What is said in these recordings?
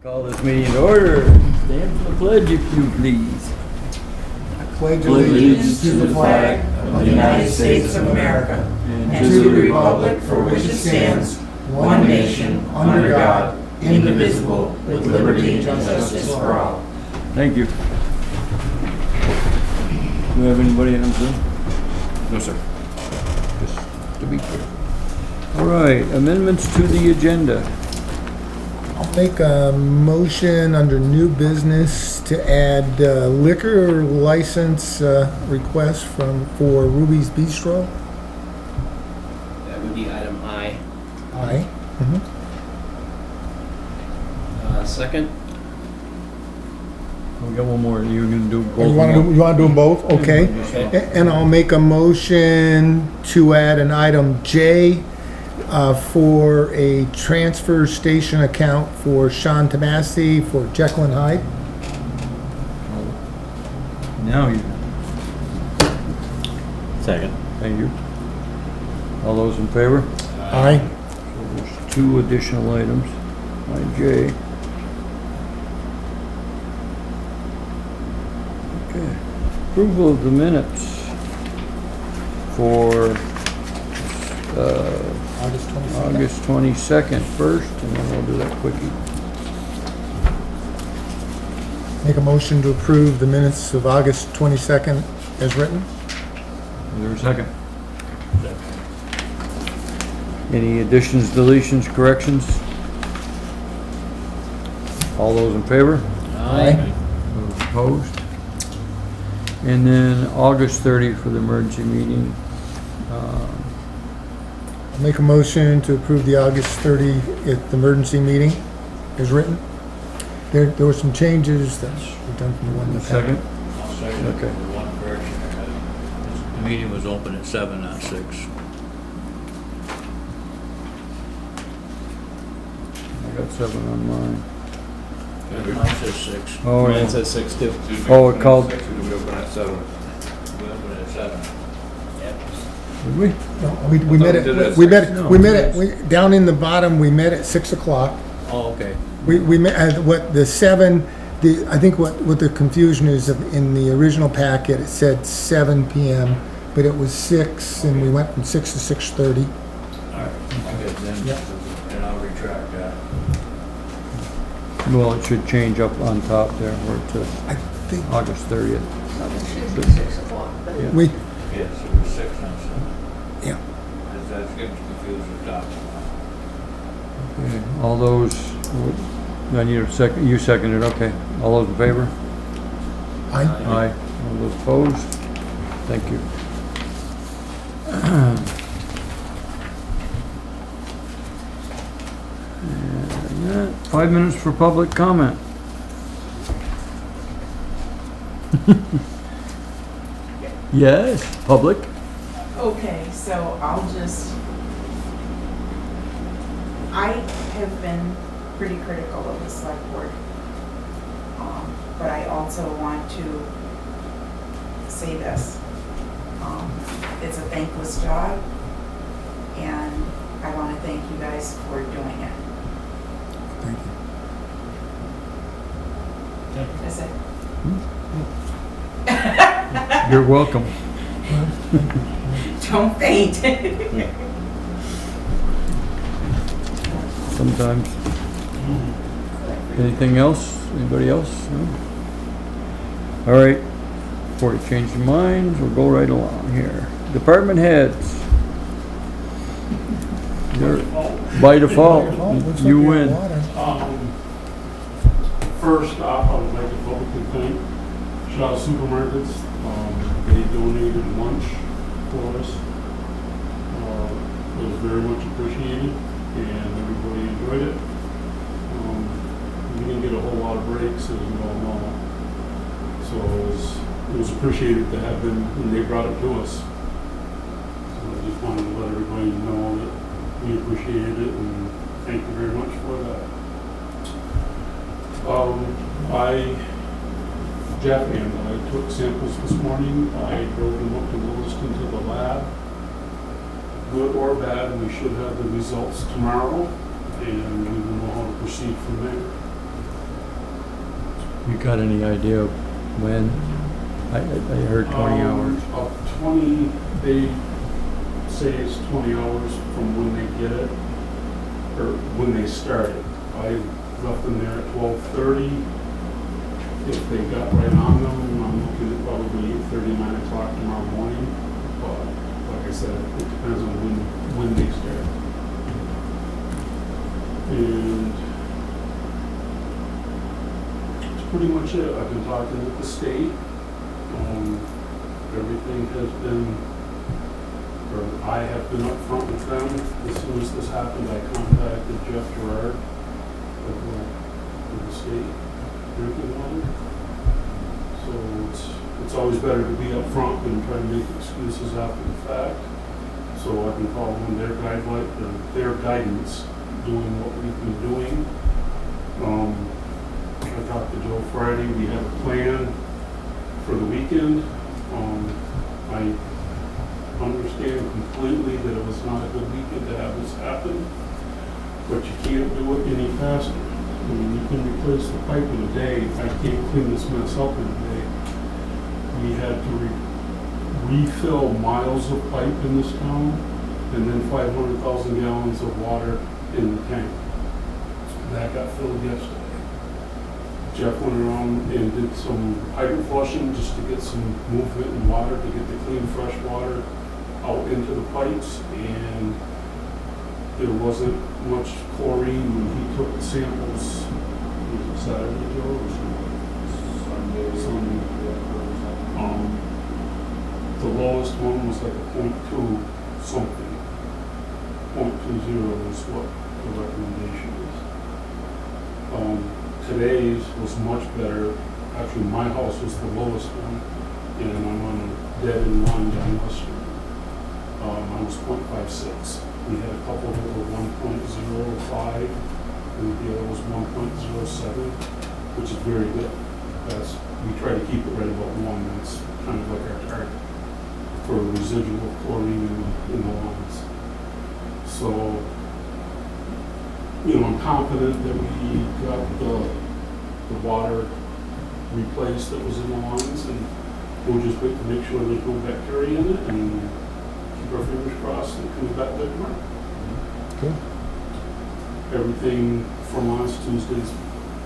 Call this meeting to order. Stand for the pledge if you please. Pledge allegiance to the flag of the United States of America and to the republic for which it stands, one nation, under God, indivisible, with liberty and justice for all. Thank you. Do we have anybody on Zoom? No, sir. Just to be clear. All right, amendments to the agenda. I'll make a motion under new business to add liquor license request for Ruby's Bistro. That would be item I. Aye. Second? We got one more. You're gonna do both? You want to do them both? Okay. Okay. And I'll make a motion to add an item J for a transfer station account for Sean Tomasi for Jekyll and Hyde. Now you. Second. Thank you. All those in favor? Aye. So there's two additional items. By J. Okay. Approval of the minutes for August 22nd. August 22nd first, and then we'll do that quickie. Make a motion to approve the minutes of August 22nd as written. Is there a second? Any additions, deletions, corrections? All those in favor? Aye. Those opposed? And then August 30th for the emergency meeting. Make a motion to approve the August 30th emergency meeting as written. There were some changes that were done from the one in the Second? I'll second it Okay. with one correction. The meeting was open at 7, not 6. I got 7 on mine. Mine says 6. Oh, Mine yeah. says 6 too. Oh, it called, We open at 7. We open at 7. did we? No, we met we did it at, at we 6. met, No. we met at, down in the bottom, we met at 6 o'clock. Oh, okay. We met, what, the 7, I think what the confusion is, in the original packet, it said 7 PM, but it was 6, and we went from 6 to 6:30. All right. Okay, then, Yep. and I'll retract that. Well, it should change up on top there where it says I think August 30th. Yeah. we, Yes, it was 6 on 7. yeah, That's getting confused with top. Okay, all those, I need a second, you seconded, okay. All those in favor? I, Aye. All those opposed? Thank you. And that, 5 minutes for public comment. Yes, public. Okay, so I have been pretty critical of the select board. But I also want to say this. It's a thankless job, and I want to thank you guys for doing it. thank you. That's it. You're welcome. Don't faint. Sometimes. Anything else? Anybody else? No? All right. Before you change your minds, we'll go right along here. Department heads. You're, by default, Looks like you we have win. water. First off, I would like to publicly thank Shaw Supermarkets. They donated lunch for us. It was very much appreciated, and everybody enjoyed it. We didn't get a whole lot of breaks, as you all know. So it was appreciated to have them, and they brought it to us. So I just wanted to let everybody know that we appreciated it, and thank you very much for that. Jeff and I took samples this morning. I drove them up to Williston to the lab. Good or bad, we should have the results tomorrow, and we will know how to proceed from there. You got any idea of when? I heard 20 hours. Of 20, they say it's 20 hours from when they get it, or when they start it. I left them there at 12:30. If they got right on them, I'm looking at probably 8:30, 9 o'clock tomorrow morning. But like I said, it depends on when they start. And that's pretty much it. I've been talking with the state. Everything has been, or I have been upfront with them. As soon as this happened, I contacted Jeff Gerard of the state drinking water. So it's always better to be upfront than try to make excuses after the fact. So I've been following their guideline, their guidance, doing what we've been doing. I talked to Joe Friday. We have a plan for the weekend. I understand completely that it was not a good weekend to have this happen, but you can't do it any faster. I mean, you can replace the pipe in a day. I can't clean this mess up in a day. We had to refill miles of pipe in this town, and then 500,000 gallons of water in the tank. That got filled yesterday. Jeff went around and did some hydrant flushing just to get some movement in water, to get the clean, fresh water out into the pipes, and there wasn't much chlorine when he took the samples. Was it Saturday, Joe, or Sunday? Sunday. The lowest one was like a 0.2 something. 0.20 is what the recommendation is. Today's was much better. Actually, my house was the lowest one, and I'm on a dead-end line down West Street. I was 0.56. We had a couple that were 1.05, and the other was 1.07, which is very good. We try to keep it right about 1. That's kind of like our target for residual chlorine in the lines. So, I'm confident that we got the water replaced that was in the lines, and we'll just wait to make sure there's no bacteria in it, and keep our fingers crossed that it comes back good tomorrow. Okay. Everything from last Tuesday's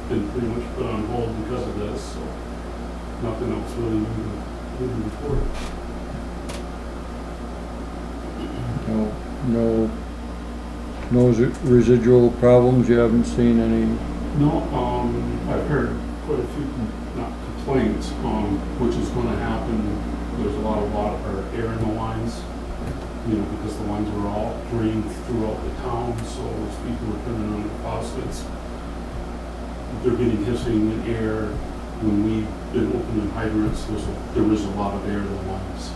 been pretty much put on hold because of this, so nothing else really moving forward. No residual problems? You haven't seen any? No, I've heard quite a few, not complaints, which is going to happen. There's a lot of water or air in the lines, because the lines were all drained throughout the town. So as people are turning on the faucets, they're getting hissing and air. When we've been opening hydrants, there is a lot of air in the lines.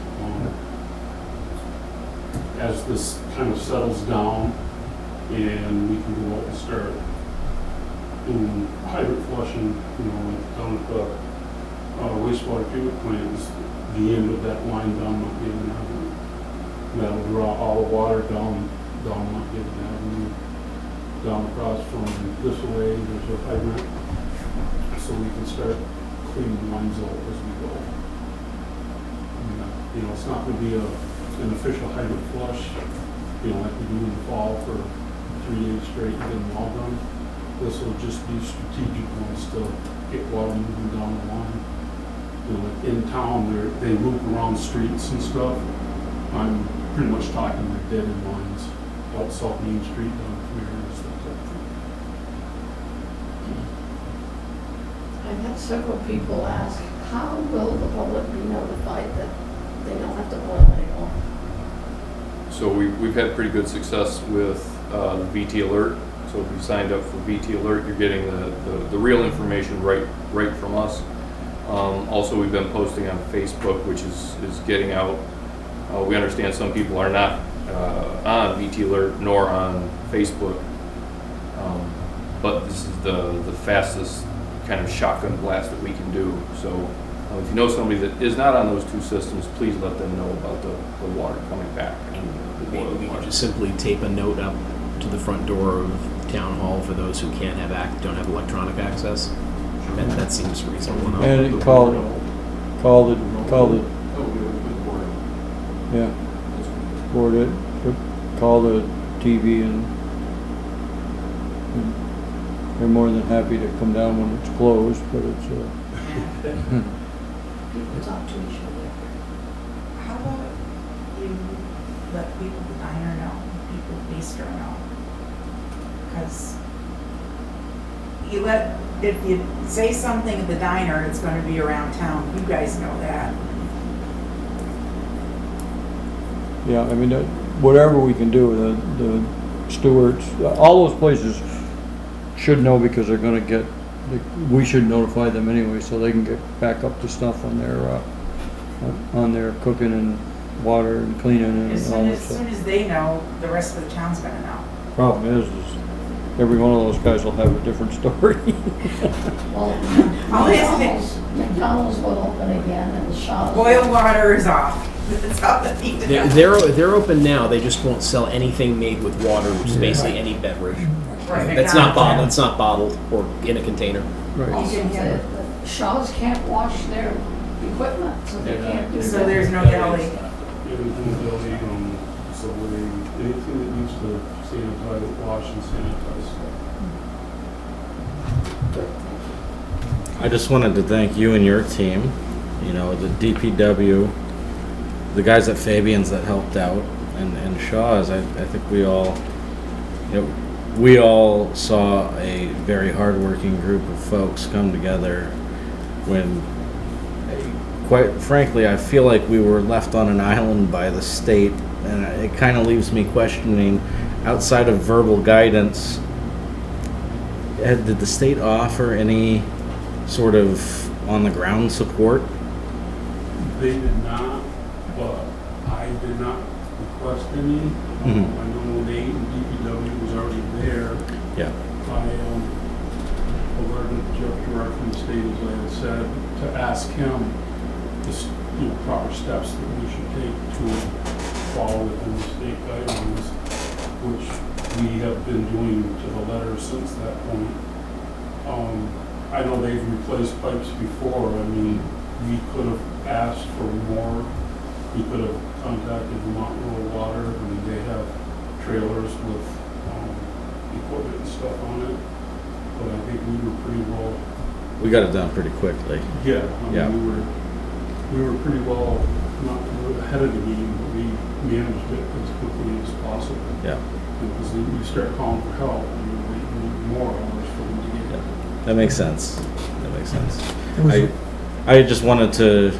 As this kind of settles down, and we can go out and start doing hydrant flushing, down at the wastewater treatment plant, is the end of that line down Montgomery Avenue. That'll draw all the water down Montgomery Avenue, down across from this way. There's a hydrant, so we can start cleaning the lines out as we go. It's not going to be an official hydrant flush, like we do in the fall for 3 days straight and get them all done. This will just be strategic ones to get water moving down the line. Like in town, they loop around streets and stuff. I'm pretty much talking like dead end lines out South Main Street down through here and stuff like that. I've had several people ask, how will the public be notified that they don't have to boil anymore? So we've had pretty good success with the VT Alert. So if you signed up for VT Alert, you're getting the real information right from us. Also, we've been posting on Facebook, which is getting out. We understand some people are not on VT Alert nor on Facebook, but this is the fastest kind of shotgun blast that we can do. So if you know somebody that is not on those two systems, please let them know about the water coming back. And We could just simply tape a note up to the front door of town hall for those who don't have electronic access. That seems reasonable enough. And The call board it, will- call it, Oh, with board. yeah, board it, call the TV and they're more than happy to come down when it's closed, but it's, People talk to each other. How about you let people at the diner know, people at the bistro know? Because if you say something at the diner, it's gonna be around town, you guys know that. yeah, I mean, whatever we can do, the stewards, all those places should know because they're gonna get, we should notify them anyway, so they can get back up to stuff on their cooking and water and cleaning As and all soon that as, stuff. soon as they know, the rest of the town's gonna know. Problem is every one of those guys will have a different story. Well, I'll ask it. McDonald's will open again and the Shaw's. Boiled water is off. That's all that need to know. They're open now. They just won't sell anything made with water, which is basically any beverage. Right, That's not bottled. McDonald's. It's not bottled or in a container. Right. Also, You can have it. the Shaw's can't wash their equipment, so they can't do that. So there's no deli. Even in the deli, so anything that needs to sanitize, wash and sanitize stuff. I just wanted to thank you and your team, you know, the DPW, the guys at Fabian's that helped out, and Shaw's. I think we all, you know, we all saw a very hardworking group of folks come together when, quite frankly, I feel like we were left on an island by the state, and it kind of leaves me questioning, outside of verbal guidance, did the state offer any sort of on-the-ground support? They did not, but I did not request any. Mhm. I know Nate and DPW was already there. Yeah. I alerted Jeff Direct from the state, as I had said, to ask him the proper steps that we should take to fall within the state guidelines, which we have been doing to the letter since that point. I know they've replaced pipes before. I mean, we could have asked for more. We could have contacted Vermont Rural Water. I mean, they have trailers with equipment and stuff on it. But I think we were pretty well. We got it done pretty quickly. Yeah. Yeah. We were pretty well, not ahead of the game, but we managed it as quickly as possible. Yeah. Because then you start calling for help, and you're waiting more hours for them to get Yeah. That makes sense. That makes sense. It was- I just wanted to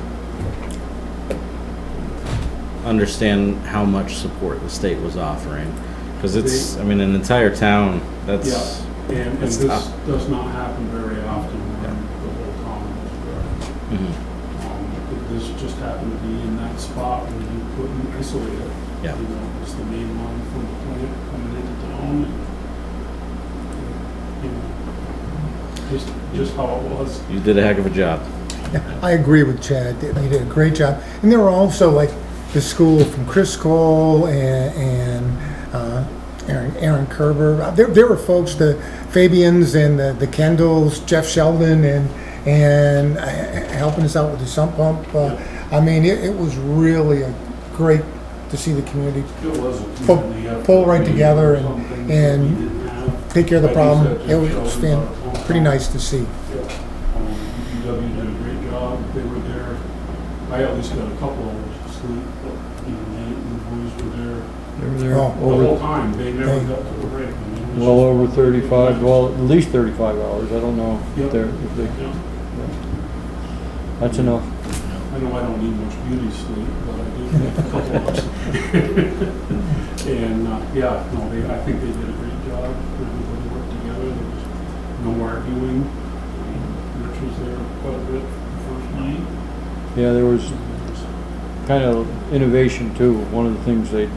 understand how much support the state was offering, because it's, I mean, an entire town. That's Yeah, and that's this tough. does not happen very often when the whole town is dry. Mhm. But this just happened to be in that spot where you couldn't isolate it. Yeah. You know, it's the main line from the plant coming into town, and, you know, just how it was. You did a heck of a job. I agree with Chad. They did a great job. And there were also like the school from Chris Cole and Aaron Kerber. There were folks, the Fabians and the Kendalls, Jeff Sheldon, and helping us out with the sump pump. I mean, it was really a great to see the community It was a Pull- community effort. pull right together Some things that we and didn't have. take care of the Like you problem. said, It Jeff was Sheldon pretty nice to see. DPW did a great job. They were there. I at least got a couple hours of sleep, but even Nate and the boys were there They were there Oh. the whole over, time. They never got to a break. I mean, it was well just- over 35, well, at least 35 hours. I don't know Yep. if they, Yeah. that's enough. I know I don't need much beauty sleep, but I do get a couple hours. And, yeah, no, I think they did a great job. Everybody worked together. There was no arguing. Rich was there quite a bit the first night. Yeah, there was kind of innovation too. One of the things they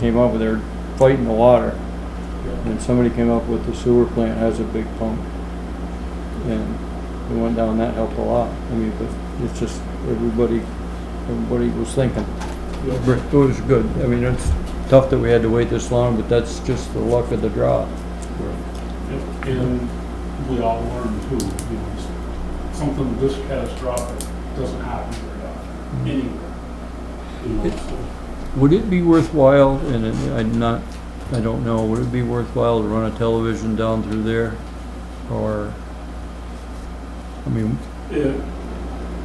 came up with, they were fighting the water. Yeah. And somebody came up with the sewer plant has a big pump. And we went down, that helped a lot. I mean, but it's just everybody was thinking. Yeah. It was good. I mean, it's tough that we had to wait this long, but that's just the luck of the draw. Yep. And we all learned too, you know, something this catastrophic doesn't happen very often, anywhere. You know, so. Would it be worthwhile, and I don't know, would it be worthwhile to run a television down through there? Or, I mean,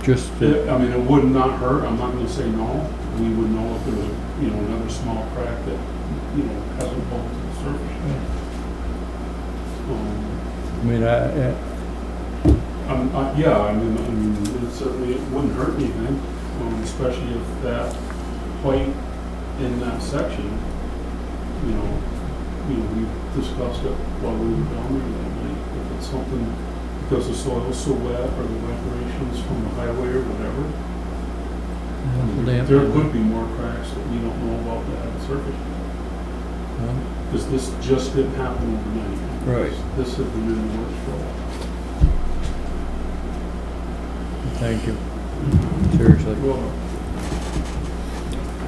just to, I mean, it would not hurt, I'm not gonna say no. We would know if there was, you know, another small crack that, you know, hasn't bumped to the surface. I mean, Yeah, I mean, it certainly, it wouldn't hurt anything, especially if that pipe in that section, you know, we discussed it while we were down there that night. If it's something, because the soil's so wet, or the vibrations from the highway or whatever, there could be more cracks that we don't know about that at the surface. Because this just didn't happen overnight. Right. This has been in the works for a while. thank you. Seriously. Well,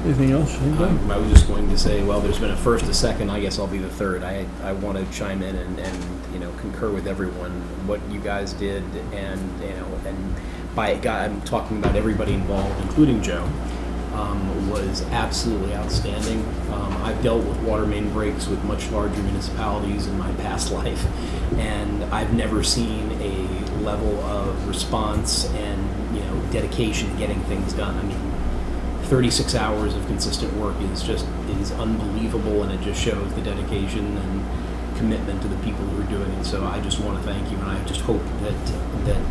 Anything else? Anybody? I was just going to say, well, there's been a first, a second, I guess I'll be the third. I want to chime in and you know, concur with everyone, what you guys did, and, you know, and by God, I'm talking about everybody involved, including Joe, was absolutely outstanding. I've dealt with water main breaks with much larger municipalities in my past life, and I've never seen a level of response and, you know, dedication to getting things done. I mean, 36 hours of consistent work is unbelievable, and it just shows the dedication and commitment to the people who are doing it. So I just want to thank you, and I just hope that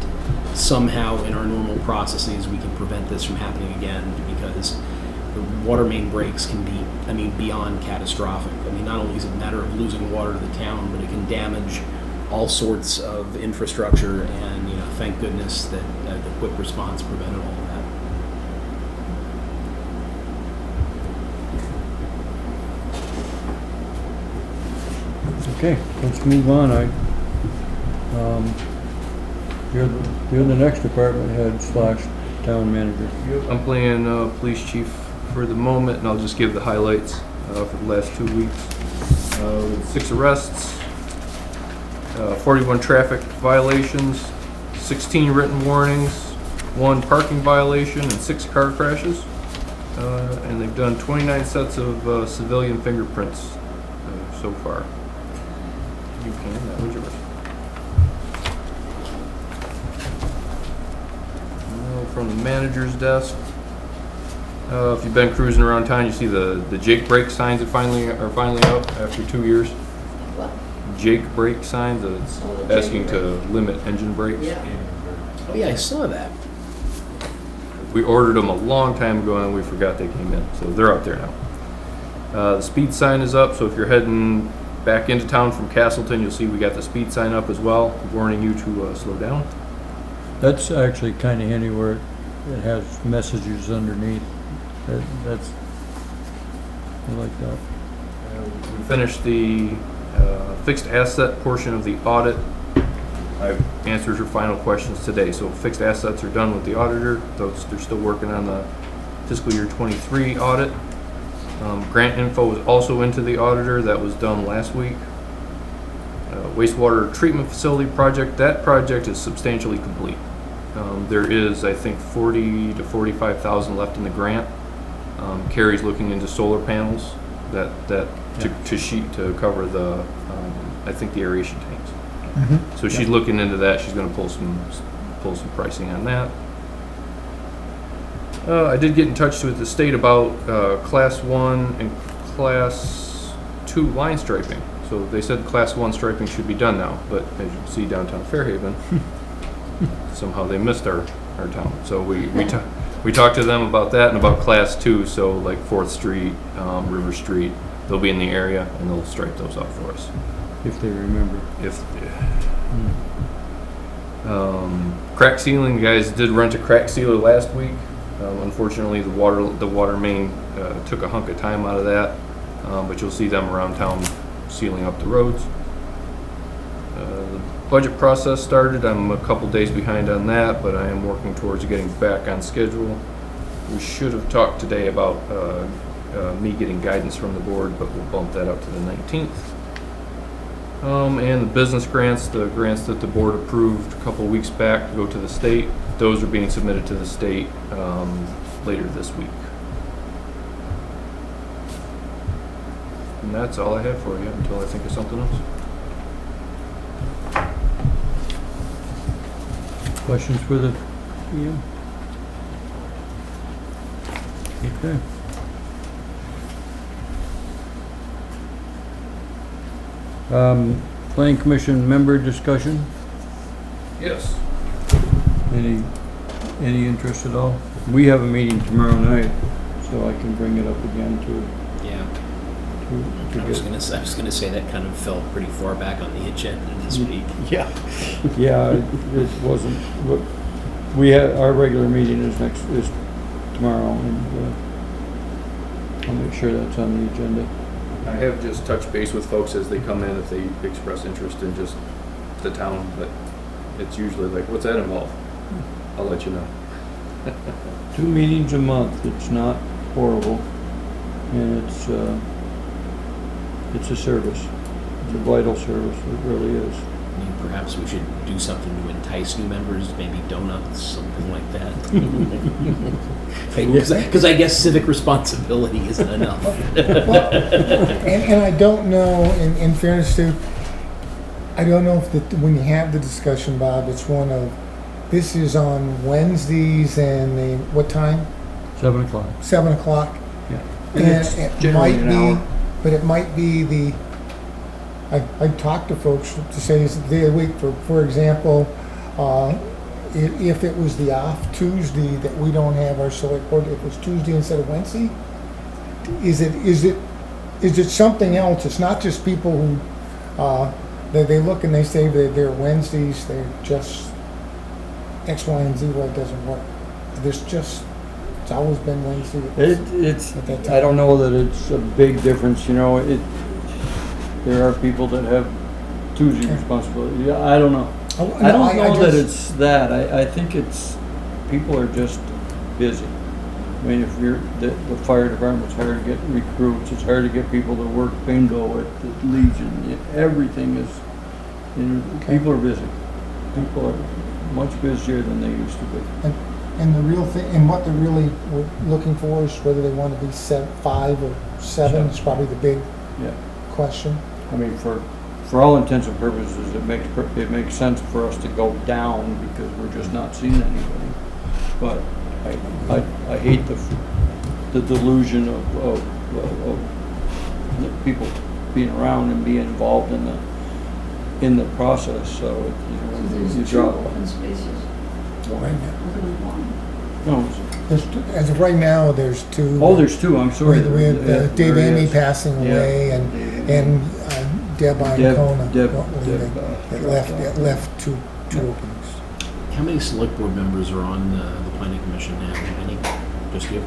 somehow in our normal processes we can prevent this from happening again, because the water main breaks can be, I mean, beyond catastrophic. I mean, not only is it a matter of losing water to the town, but it can damage all sorts of infrastructure, and, you know, thank goodness that the quick response prevented all of that. Okay, let's move on. You're the next department head / town manager. I'm playing police chief for the moment, and I'll just give the highlights for the last 2 weeks. 6 arrests, 41 traffic violations, 16 written warnings, 1 parking violation, and 6 car crashes. And they've done 29 sets of civilian fingerprints so far. You can, that was yours. From the manager's desk. If you've been cruising around town, you see the Jake brake signs that are finally out after 2 years. What? Jake brake signs, it's asking to limit engine brakes. Yeah. Oh yeah, I saw that. We ordered them a long time ago and we forgot they came in, so they're out there now. The speed sign is up, so if you're heading back into town from Castleton, you'll see we got the speed sign up as well, warning you to slow down. That's actually kind of handy where it has messages underneath. That's, I like that. We finished the fixed asset portion of the audit. I've answered your final questions today. So fixed assets are done with the auditor. They're still working on the fiscal year 23 audit. Grant info was also into the auditor. That was done last week. Wastewater treatment facility project. That project is substantially complete. There is, I think, 40 to 45,000 left in the grant. Carrie's looking into solar panels to cover the, I think, the aeration tanks. Mhm. So she's looking into that. She's going to pull some pricing on that. I did get in touch with the state about Class 1 and Class 2 line striping. So they said Class 1 striping should be done now, but as you can see downtown Fairhaven, somehow they missed our town. So we talked to them about that and about Class 2, so like 4th Street, River Street, they'll be in the area and they'll stripe those out for us. If they remember. Crack sealing, the guys did rent a crack sealer last week. Unfortunately, the water main took a hunk of time out of that, but you'll see them around town sealing up the roads. The budget process started. I'm a couple days behind on that, but I am working towards getting back on schedule. We should have talked today about me getting guidance from the board, but we'll bump that up to the 19th. And the business grants, the grants that the board approved a couple of weeks back to go to the state, those are being submitted to the state later this week. And that's all I have for you until I think of something else. Questions for the PM? Okay. Planning Commission member discussion? Yes. Any interest at all? We have a meeting tomorrow night, so I can bring it up again Yeah. to I was get. gonna say that kind of fell pretty far back on the agenda this week. Yeah. Yeah, it wasn't, but we had, our regular meeting is tomorrow, and I'll make sure that's on the agenda. I have just touched base with folks as they come in if they express interest in just the town, but it's usually like, what's that involve? I'll let you know. 2 meetings a month, it's not horrible, and it's a service. It's a vital service, it really is. I mean, perhaps we should do something to entice new members, maybe donuts, something like that. Because I guess civic responsibility isn't enough. Well, and I don't know, in fairness to, I don't know if when you have the discussion, Bob, it's one of, this is on Wednesdays and what time? 7 o'clock. 7 o'clock. Yeah. And it's it generally might an be, hour. but it might be I talked to folks to say is the day of the week, for example, if it was the off Tuesday that we don't have our select board, if it was Tuesday instead of Wednesday, is it something else? It's not just people who, they look and they say that they're Wednesdays, they're just X, Y, and Z, well, it doesn't work. It's always been Wednesday. I don't know that it's a big difference, you know, there are people that have Tuesday responsibility. Yeah, I don't know. I don't know that it's that. I think it's, people are just busy. I mean, if the fire department's hard to get recruits, it's hard to get people to work bingo at the Legion. Everything is, people are busy. People are much busier than they used to be. And the real thing, and what they're really looking for is whether they want to be 5 or 7 is probably the big question. I mean, for all intents and purposes, it makes sense for us to go down because we're just not seeing anybody. But I hate the delusion of people being around and being involved in the process. So you drop. Right now. No, As of right now, there's 2. oh, there's 2. I'm sorry. With Dave There Amy is. passing away and Deb Iancona leaving. It left two openings. How many select board members are on the planning commission now? Any? Just you?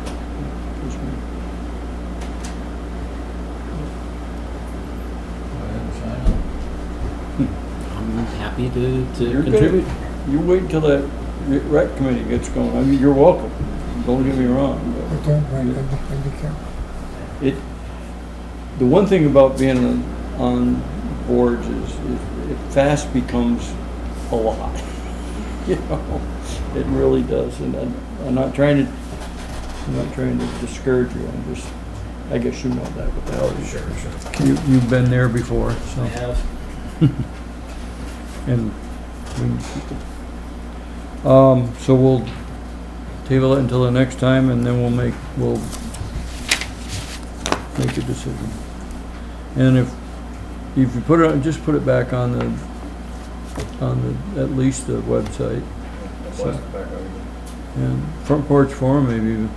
I'm happy to You're contribute. good. You wait until that rec committee gets going. I mean, you're welcome. Don't get me wrong. But Okay, right, I'd be careful. the one thing about being on boards is it fast becomes a lot. You know, it really does. And I'm not trying to discourage you. I guess you know that without. Sure. You've been there before, so. I have. And so we'll table it until the next time, and then we'll make a decision. And if you put it on, just put it back on at least the website. So, and Front Porch Forum maybe.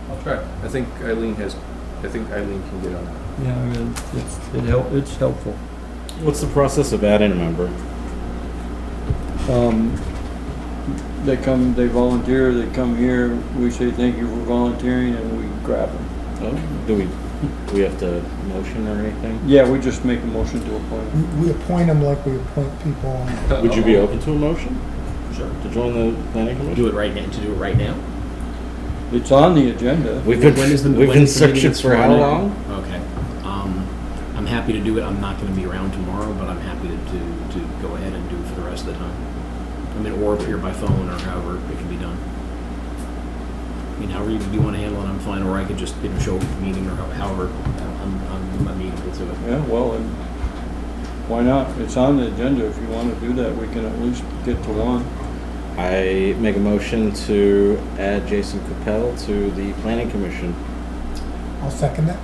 I'll try. I think Eileen can get on that. Yeah, I mean, it's helpful. What's the process of adding a member? They come, they volunteer, they come here, we say thank you for volunteering, and we grab them. Oh, do we have to motion or anything? Yeah, we just make a motion to appoint. We appoint them like we appoint people on. Would you be open to a motion Sure. to join the planning commission? Do it right now. To do it right now. It's on the agenda. We've When is the been meeting searching is for how Friday? long? Okay. I'm happy to do it. I'm not going to be around tomorrow, but I'm happy to go ahead and do it for the rest of the time. I mean, or appear by phone or however it can be done. I mean, however you want to handle it, I'm fine. Or I could just show up at the meeting or however I'm amenable to it. Yeah, well, and why not? It's on the agenda. If you want to do that, we can at least get to one. I make a motion to add Jason Capel to the planning commission. I'll second that.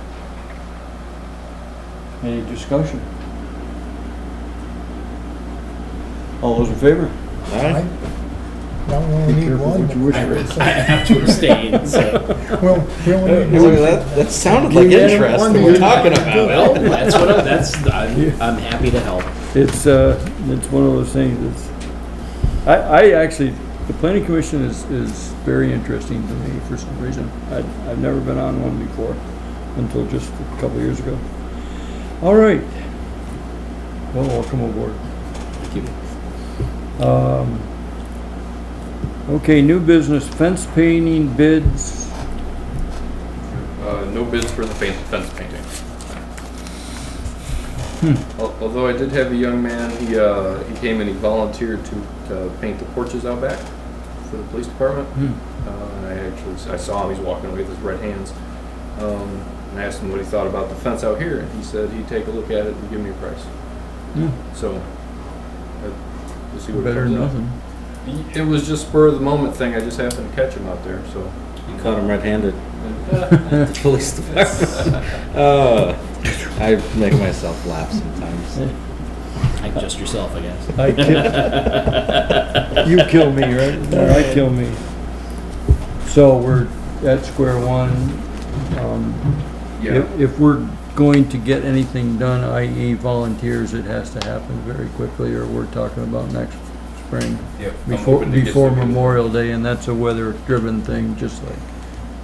Any discussion? All those in favor? Aye. Now we only Be need careful one. what you wish I for. have to abstain. So. Well, we only need one. That sounded like You had interest one that we're to- talking about. Well, I'm happy to help. It's one of those things. I actually, the planning commission is very interesting to me for some reason. I've never been on one before until just a couple of years ago. All right. Well, welcome aboard. Thank you. Okay, new business, fence painting bids. No bids for the fence painting. Although I did have a young man, he came and he volunteered to paint the porches out back for the police department. And I saw him, he's walking away with his red hands. And I asked him what he thought about the fence out here, and he said he'd take a look at it and give me a price. So, we'll see what Better comes than out. nothing. It was just spur of the moment thing, I just happened to catch him out there, so. You caught him red-handed. The police department. I make myself laugh sometimes. Like just yourself, I guess. You kill me, right? Or I kill me. So we're at square one. Yeah. If we're going to get anything done, i.e. volunteers, it has to happen very quickly, or we're talking about next spring. Yep. Before Memorial Day, and that's a weather-driven thing, just like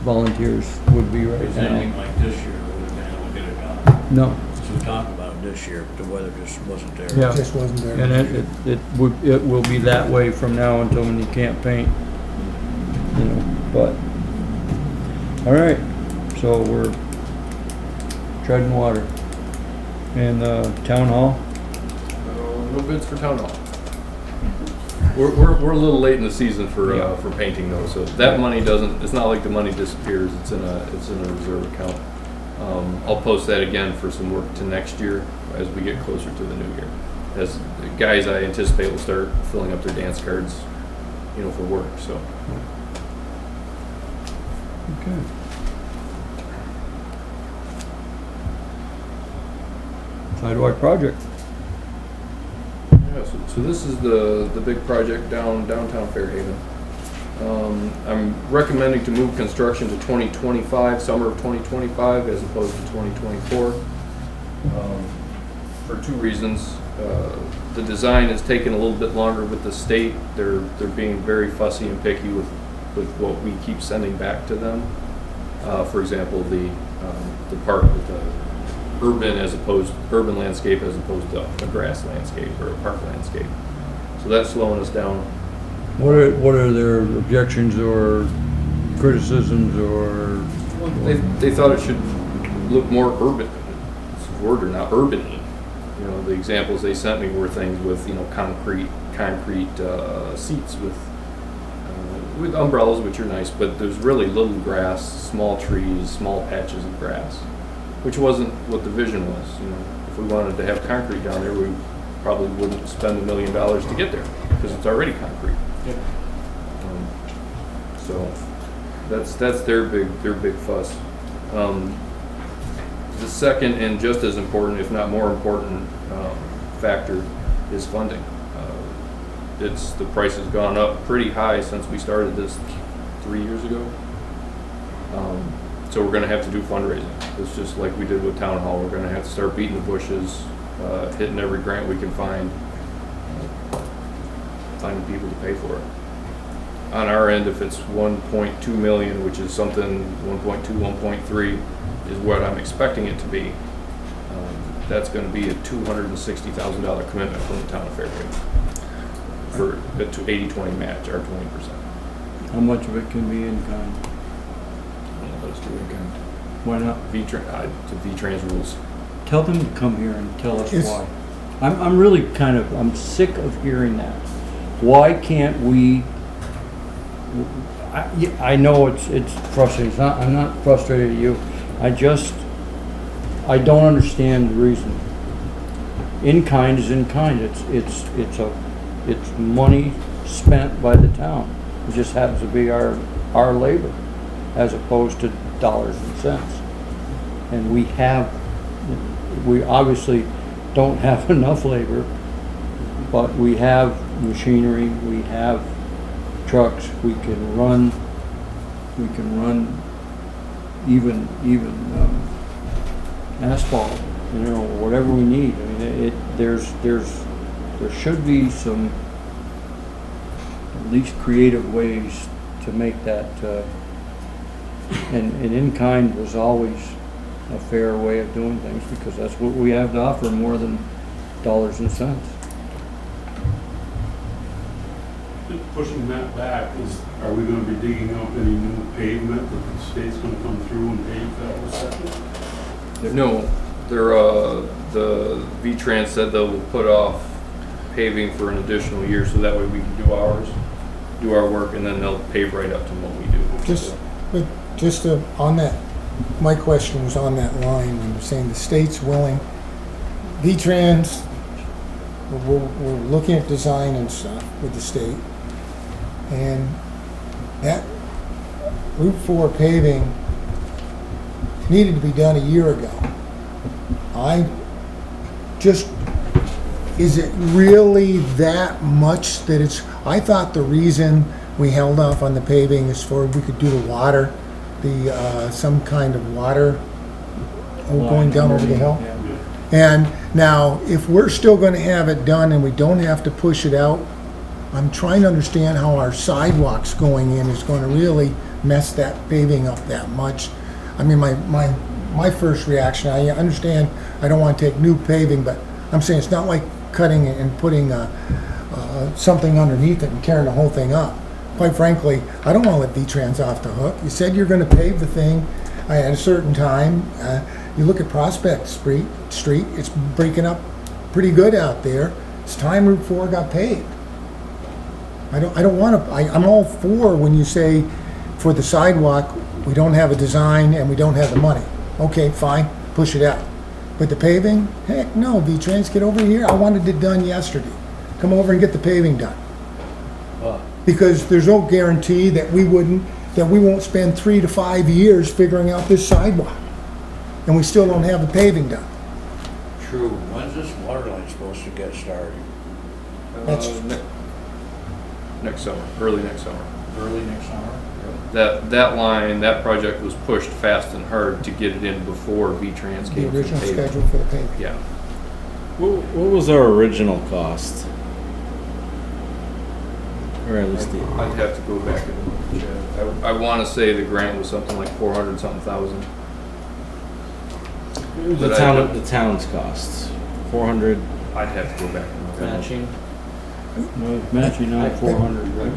volunteers would be right It's now. anything like this year, we would have been able to get it done. No, So we talked about it this year, but the weather just wasn't there. yeah. Just wasn't there. And it will be that way from now until when you can't paint, you know, but, all right, so we're treading water. And, town hall? No bids for town hall. We're a little late in the season for painting though, so that money doesn't, it's not like the money disappears, it's in a reserve account. I'll post that again for some work to next year as we get closer to the new year. As the guys I anticipate will start filling up their dance cards, you know, for work, so. Okay. Sidewalk project. Yeah, so this is the big project downtown Fairhaven. I'm recommending to move construction to 2025, summer of 2025, as opposed to 2024. For two reasons. The design has taken a little bit longer with the state. They're being very fussy and picky with what we keep sending back to them. For example, the park with the urban landscape as opposed to a grass landscape or a park landscape. So that's slowing us down. What are their objections or criticisms or? They thought it should look more urban. It's a word or not, urban-y. You know, the examples they sent me were things with, you know, concrete seats with umbrellas, which are nice, but there's really little grass, small trees, small patches of grass, which wasn't what the vision was. You know, if we wanted to have concrete down there, we probably wouldn't spend $1 million to get there because it's already concrete. So that's their big fuss. The second and just as important, if not more important, factor is funding. The price has gone up pretty high since we started this 3 years ago. So we're going to have to do fundraising. It's just like we did with Town Hall. We're going to have to start beating the bushes, hitting every grant we can find, finding people to pay for it. On our end, if it's 1.2 million, which is something 1.2, 1.3 is what I'm expecting it to be, that's going to be a $260,000 commitment from the town of Fairhaven for a 80-20 match, or 20%. How much of it can be in kind? Let's do it again. Why not? To V-Trans rules. tell them to come here and tell us It's- why. I'm really I'm sick of hearing that. Why can't we, I know it's frustrating, I'm not frustrated at you. I don't understand the reason. In kind is in kind, it's money spent by the town. It just happens to be our labor as opposed to dollars and cents. And we obviously don't have enough labor, but we have machinery, we have trucks, we can run even asphalt, whatever we need. I mean, there should be some at least creative ways to make that, and in kind was always a fair way of doing things, because that's what we have to offer, more than dollars and cents. Pushing that back, are we gonna be digging up any new pavement that the state's gonna come through and pave that whole section? No, the V-Trans said they'll put off paving for an additional year, so that way we can do our work, and then they'll pave right up to what we do. On that, my question was on that line, when you're saying the state's willing, V-Trans, we're looking at design and stuff with the state, and that Route 4 paving needed to be done a year ago. Is it really that much that I thought the reason we held off on the paving is for we could do the water, some kind of water going down over the hill. Yeah. And now, if we're still gonna have it done and we don't have to push it out, I'm trying to understand how our sidewalks going in is gonna really mess that paving up that much. I mean, my first reaction, I understand I don't wanna take new paving, but I'm saying it's not like cutting it and putting something underneath it and tearing the whole thing up. Quite frankly, I don't wanna let V-Trans off the hook. You said you're gonna pave the thing at a certain time. You look at Prospect Street, it's breaking up pretty good out there. It's time Route 4 got paved. I'm all for when you say for the sidewalk, we don't have a design and we don't have the money. Okay, fine, push it out. But the paving, heck no, V-Trans, get over here. I wanted it done yesterday. Come over and get the paving done. Because there's no guarantee that we won't spend 3 to 5 years figuring out this sidewalk. And we still don't have the paving done. True. When's this water line supposed to get started? That's- Next summer, early next summer. Early next summer? That line, that project was pushed fast and hard to get it in before V-Trans The came from original paving. schedule for the paving. Yeah. What was our original cost? Or at least I'd have to go back and look. Yeah. I want to say the grant was something like 400 something thousand. But the town's costs, 400 I'd have to go back and look. Matching. No, it's matching on 400, right?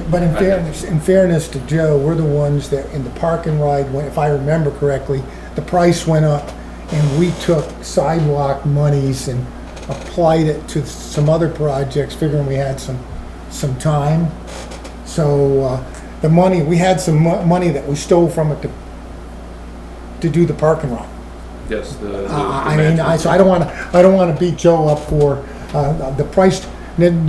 But in fairness to Joe, we're the ones that in the park and ride, if I remember correctly, the price went up and we took sidewalk monies and applied it to some other projects, figuring we had some time. So the money, we had some money that we stole from it to do the park and ride. Yes, the So I don't want to beat Joe up for the price didn't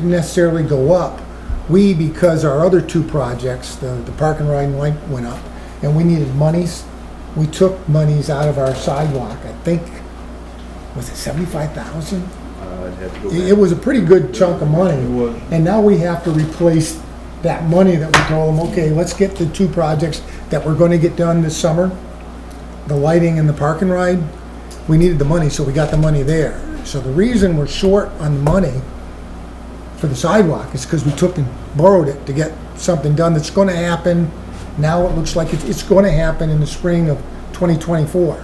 necessarily go up. Because our other two projects, the park and ride and light went up, and we needed monies. We took monies out of our sidewalk. I think, was it 75,000? I'd have to go back. It was a pretty good chunk of money. It was. And now we have to replace that money that we told them, okay, let's get the two projects that we're going to get done this summer, the lighting and the park and ride. We needed the money, so we got the money there. So the reason we're short on the money for the sidewalk is because we took and borrowed it to get something done that's going to happen. Now it looks like it's going to happen in the spring of 2024.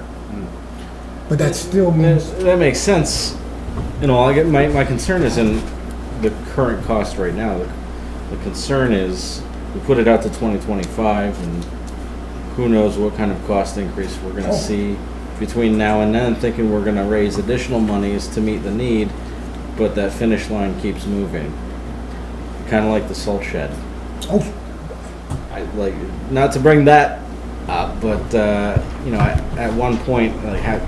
But that still means that makes sense. I get my concern is in the current cost right now. The concern is we put it out to 2025, and who knows what kind of cost increase we're going to see. between now and then thinking we're gonna raise additional monies to meet the need, but that finish line keeps moving. Kinda like the salt shed. Oh, I like, not to bring that up, but, you know, at one point, like,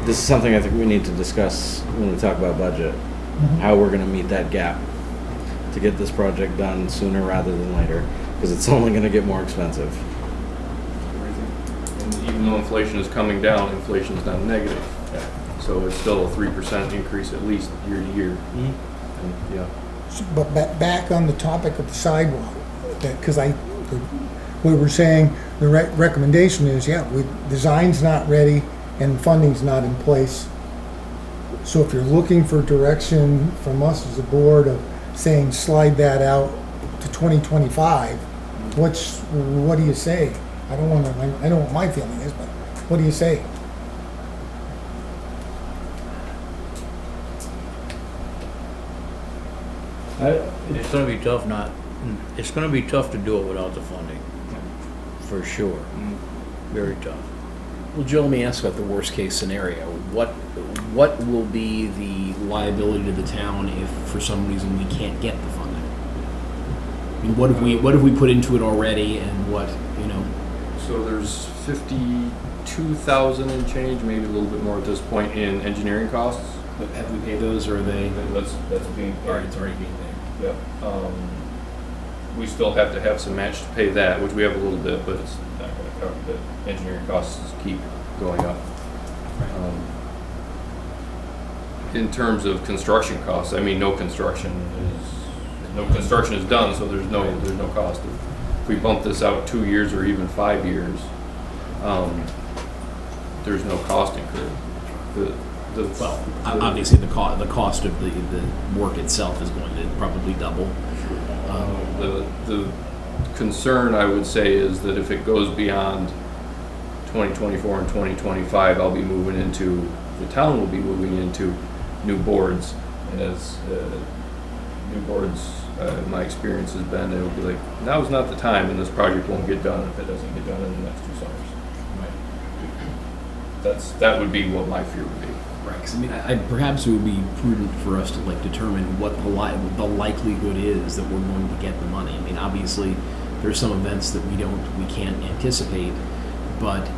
this is something I think we need to discuss when we talk about budget. How we're gonna meet that gap to get this project done sooner rather than later, because it's only gonna get more expensive. And even though inflation is coming down, inflation is not negative. So it's still a 3% increase at least year to year. And, yeah. but back on the topic of the sidewalk, because we were saying the recommendation is, yeah, design's not ready and funding's not in place. So if you're looking for direction from us as a board of saying slide that out to 2025, what do you say? I know what my feeling is, but what do you say? It's gonna be tough it's gonna be tough to do it without the funding, for sure. Very tough. Well, Joe, let me ask about the worst case scenario. What will be the liability to the town if for some reason we can't get the funding? I mean, what have we put into it already, and what, you know? So there's 52,000 and change, maybe a little bit more at this point in engineering costs. Have we paid those, or are they? That's being paid. All right, it's already being paid. Yep. We still have to have some match to pay that, which we have a little bit, but it's not going to cover the engineering costs keep going up. In terms of construction costs, I mean, no construction is done, so there's no cost. If we bump this out 2 years or even 5 years, there's no cost incurred. Obviously the cost of the work itself is going to probably double. The concern I would say is that if it goes beyond 2024 and 2025, the town will be moving into new boards. And as new boards, my experience has been, it will be like, now's not the time, and this project won't get done if it doesn't get done in the next 2 summers. That would be what my fear would be. Right, because I mean, perhaps it would be prudent for us to determine what the likelihood is that we're going to get the money. I mean, obviously, there's some events that we can't anticipate, but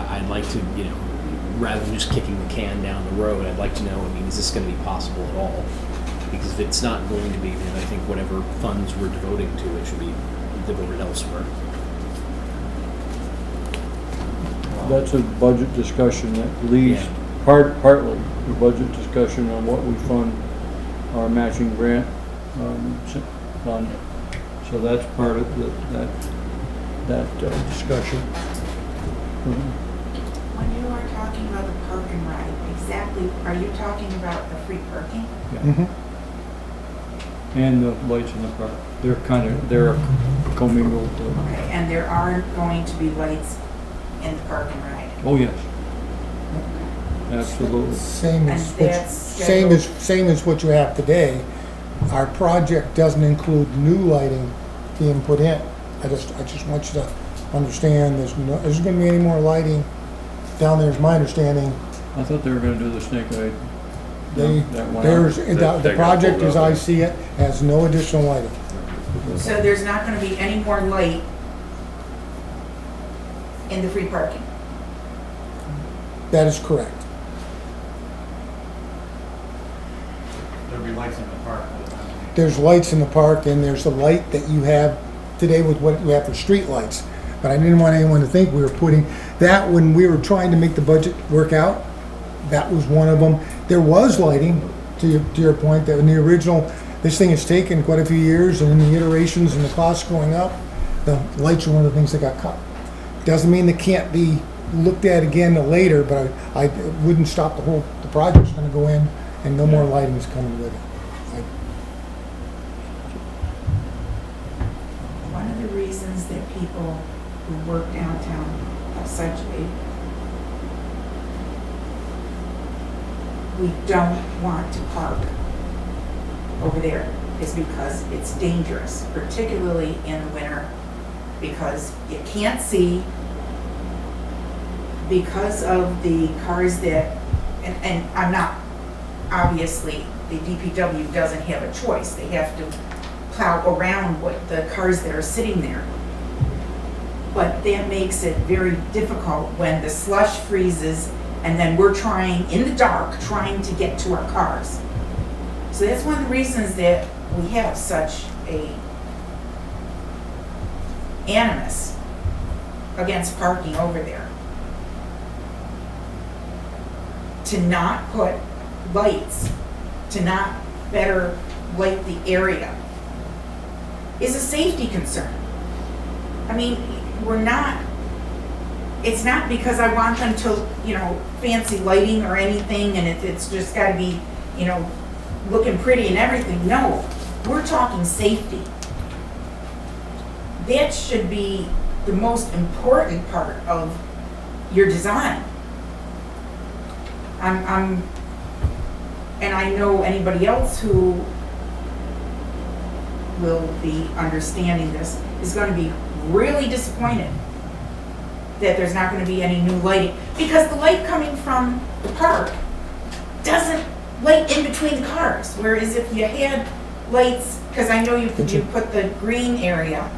I'd like to, rather than just kicking the can down the road, I'd like to know. I mean, is this going to be possible at all? Because if it's not going to be, then I think whatever funds we're devoting to it should be devoted elsewhere. That's a budget discussion at least, partly a budget discussion on what we fund our matching grant fund. So that's part of that discussion. When you are talking about the park and ride, exactly, are you talking about the free parking? Yeah. And the lights in the park. They're commingled. Okay, and there are going to be lights in the park and ride? Oh, yes. Absolutely. Same And as what you have today. Our project doesn't include new lighting being put in. I just want you to understand there's going to be any more lighting down there, is my understanding. I thought they were going to do the snake eye. The project, as I see it, has no additional lighting. So there's not going to be any more light in the free parking? That is correct. There'll be lights in the park. There's lights in the park, and there's the light that you have today with what you have for street lights. But I didn't want anyone to think we were putting that when we were trying to make the budget work out. That was one of them. There was lighting, to your point, that in the original, this thing has taken quite a few years, and in the iterations and the costs going up, the lights are one of the things that got cut. Doesn't mean they can't be looked at again later, but I wouldn't stop the project's gonna go in, and no more lighting is coming with it. One of the reasons that people who work downtown have such we don't want to park over there is because it's dangerous, particularly in the winter, because you can't see, because of the cars that, and I'm not, obviously, the DPW doesn't have a choice. They have to plow around what the cars that are sitting there. But that makes it very difficult when the slush freezes and then we're trying, in the dark, trying to get to our cars. So that's one of the reasons that we have such a animus against parking over there. To not put lights, to not better light the area is a safety concern. I mean, it's not because I want them to, fancy lighting or anything and it's just gotta be, looking pretty and everything. No, we're talking safety. That should be the most important part of your design. And I know anybody else who will be understanding this is going to be really disappointed that there's not going to be any new lighting, because the light coming from the park doesn't light in between the cars, whereas if you had lights, because I know you put the green area,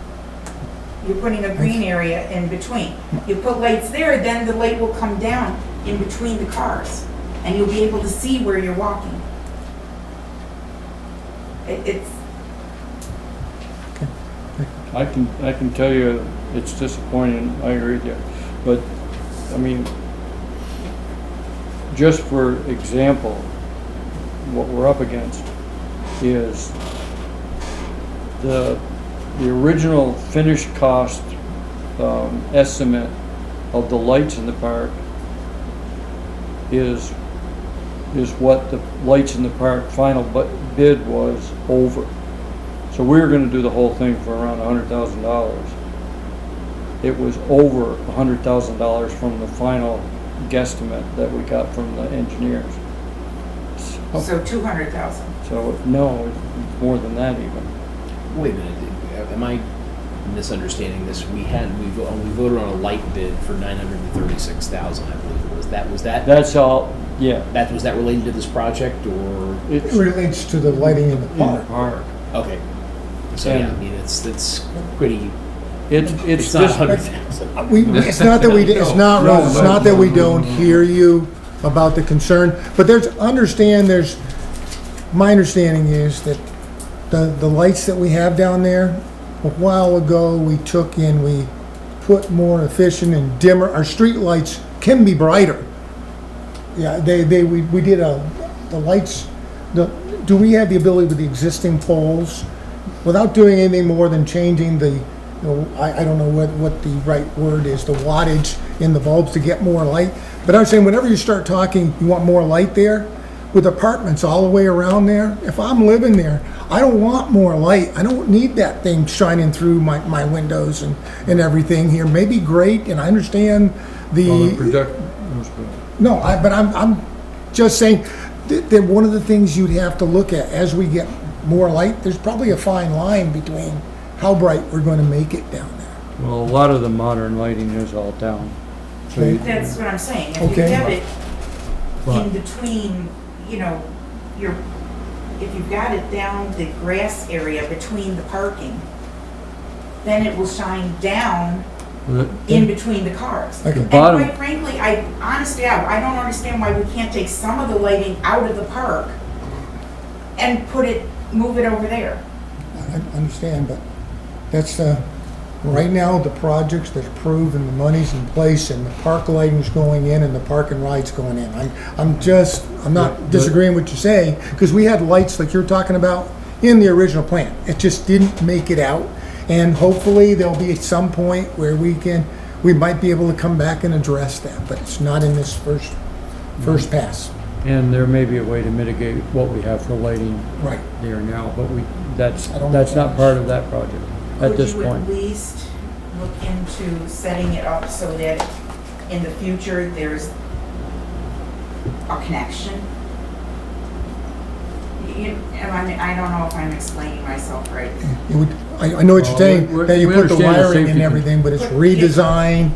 you're putting a green area in between. You put lights there, then the light will come down in between the cars, and you'll be able to see where you're walking. It's I can tell you it's disappointing, I agree with you, but, I mean, just for example, what we're up against is the original finished cost estimate of the lights in the park is what the lights in the park final bid was over. So we were going to do the whole thing for around $100,000. It was over $100,000 from the final guesstimate that we got from the engineers. so 200,000. So no, it's more than that even. Wait a minute, am I misunderstanding this? We voted on a light bid for $936,000, I believe it was. Was that? That's all. Yeah. Was that related to this project, or? It relates to the lighting in the In park. Okay. So yeah, I mean, it's pretty. It's It's not just 100,000. It's not that it's not that we don't hear you about the concern, but my understanding is that the lights that we have down there, a while ago, we put more efficient and dimmer, our street lights can be brighter. Yeah, we did the lights, do we have the ability with the existing poles, without doing anything more than changing I don't know what the right word is, the wattage in the bulbs to get more light. But I was saying, whenever you start talking, you want more light there, with apartments all the way around there, if I'm living there, I don't want more light. I don't need that thing shining through my windows and everything here. Maybe great, and I understand but I'm just saying that one of the things you'd have to look at as we get more light, there's probably a fine line between how bright we're going to make it down there. well, a lot of the modern lighting is all down. So Okay. That's what I'm saying. If Okay. you have it But- in between, if you've got it down the grass area between the parking, then it will shine down in between the cars. Okay. And Bottom- quite frankly, I don't understand why we can't take some of the lighting out of the park and move it over there. I understand, but that's, right now, the projects that's approved and the money's in place and the park lighting's going in and the park and ride's going in. I'm not disagreeing with what you're saying, because we had lights like you're talking about in the original plan. It just didn't make it out, and hopefully there'll be some point where we might be able to come back and address that, but it's not in this first pass. And there may be a way to mitigate what we have for lighting Right. there now, but that's I don't know. not part of that project at this Would you point. at least look into setting it up so that in the future there's a connection? I don't know if I'm explaining myself right. I know what you're saying, we that you put the understand the wiring safety and everything, but it's redesigned.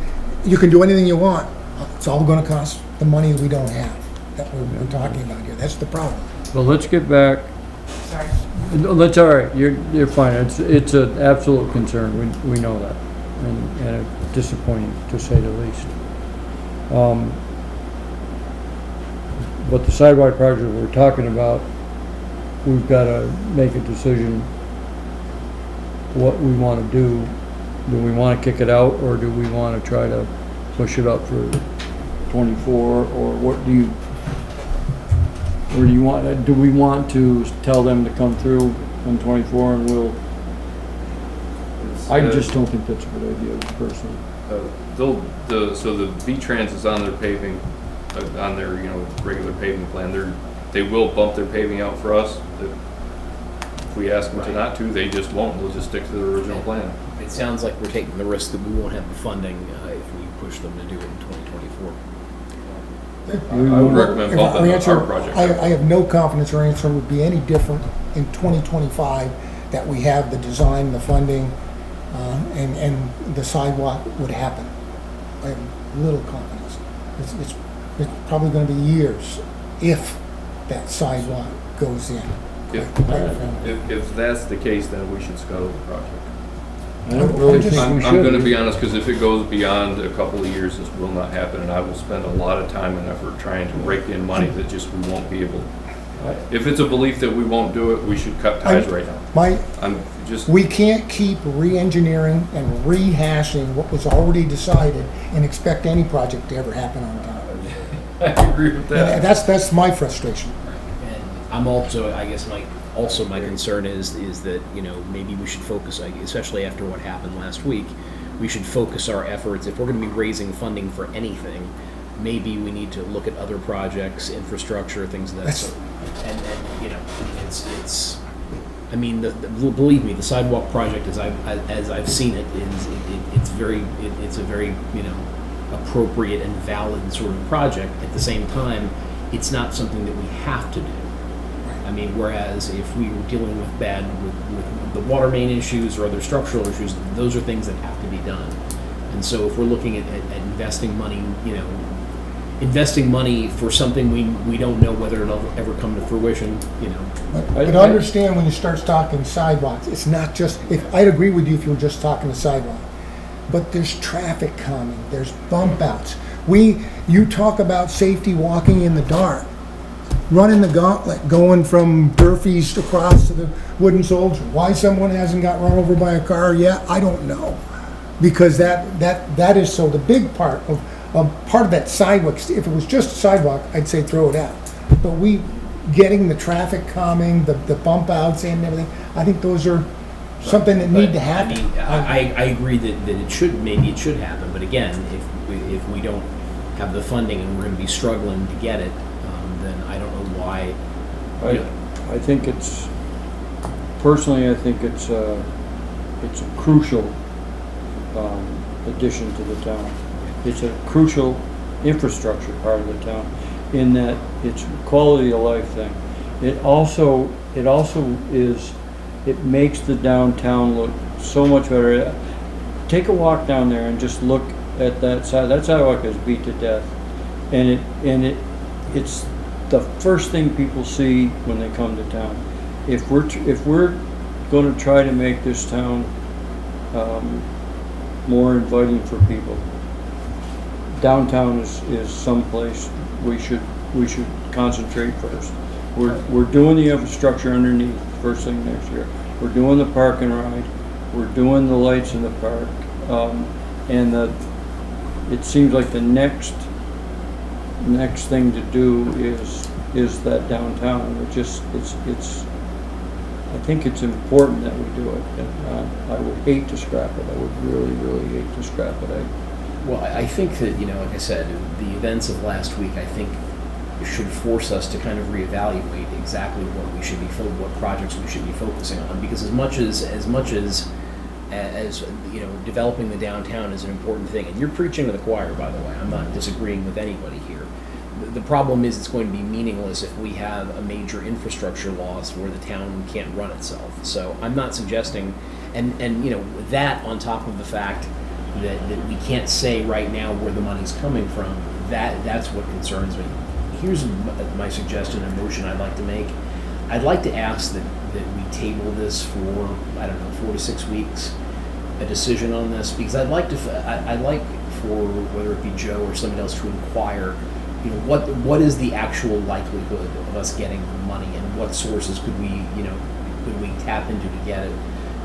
You can do anything you want It's all gonna cost the money we don't have, that we're talking about here. That's the problem. Well, let's get back, Sorry. no, that's all right, you're fine, it's an absolute concern, we know that, and it's disappointing, to say the least. But the sidewalk project we're talking about, we've gotta make a decision what we wanna do. Do we wanna kick it out, or do we wanna try to push it up for 24, or what do you, or do we want to tell them to come through on 24 and we'll, I just don't think that's a good idea personally. So the V-Trans is on their paving, on their, regular paving plan. They will bump their paving out for us. If we ask them to not to, they just won't. They'll just stick to their original plan. It sounds like we're taking the risk that we won't have the funding if we push them to do it in 2024. I would recommend bumping our project. I have no confidence our answer would be any different in 2025, that we have the design, the funding, and the sidewalk would happen. I have little confidence. It's probably gonna be years if that sidewalk goes in. If that's the case, then we should scuttle the project. I don't really think we I'm should. gonna be honest, because if it goes beyond a couple of years, this will not happen, and I will spend a lot of time and effort trying to rake in money that just we won't be able. If it's a belief that we won't do it, we should cut ties right now. We can't keep re-engineering and rehashing what was already decided and expect any project to ever happen on time. I agree with that. And that's my frustration. And I'm also, I guess, my concern is that, maybe we should focus, especially after what happened last week, we should focus our efforts, if we're gonna be raising funding for anything, maybe we need to look at other projects, infrastructure, things of that sort. And it's, I mean, believe me, the sidewalk project, as I've seen it, it's a very, appropriate and valid sort of project. At the same time, it's not something that we have to do. I mean, whereas if we were dealing with with the water main issues or other structural issues, those are things that have to be done. And so if we're looking at investing money, investing money for something we don't know whether it'll ever come to fruition, But understand, when you start talking sidewalks, it's not just, I'd agree with you if you were just talking the sidewalk, but there's traffic calming, there's bump outs. You talk about safety walking in the dark, running the gauntlet, going from Durfee's across to the Wooden Soldier. Why someone hasn't got run over by a car yet, I don't know. Because that is so the big part of that sidewalk. If it was just a sidewalk, I'd say throw it out. But getting the traffic calming, the bump outs and everything, I think those are something that need to happen. I mean, I agree that it should happen, but again, if we don't have the funding and we're going to be struggling to get it, then I don't know why. I think it's, personally, I think it's a crucial addition to the town. It's a crucial infrastructure part of the town, in that it's a quality of life thing. It also is, it makes the downtown look so much better. Take a walk down there and just look at that side. That sidewalk is beat to death, and it's the first thing people see when they come to town. If we're going to try to make this town more inviting for people, downtown is someplace we should concentrate first. We're doing the infrastructure underneath first thing next year. We're doing the park and ride. We're doing the lights in the park, and it seems like the next thing to do is that downtown. I think it's important that we do it. And, I would hate to scrap it. I would really, really hate to scrap it. Well, I think that, like I said, the events of last week, I think, should force us to kind of reevaluate exactly what projects we should be focusing on. Because as much as developing the downtown is an important thing, and you're preaching to the choir, by the way. I'm not disagreeing with anybody here. The problem is it's going to be meaningless if we have a major infrastructure loss where the town can't run itself. So I'm not suggesting, and that on top of the fact, that we can't say right now where the money's coming from, that's what concerns me. Here's my suggestion and motion I'd like to make. I'd like to ask that we table this for, I don't know, 4 to 6 weeks, a decision on this, because I'd like for, whether it be Joe or somebody else, to inquire, you know, what is the actual likelihood of us getting money, and what sources could we tap into to get it?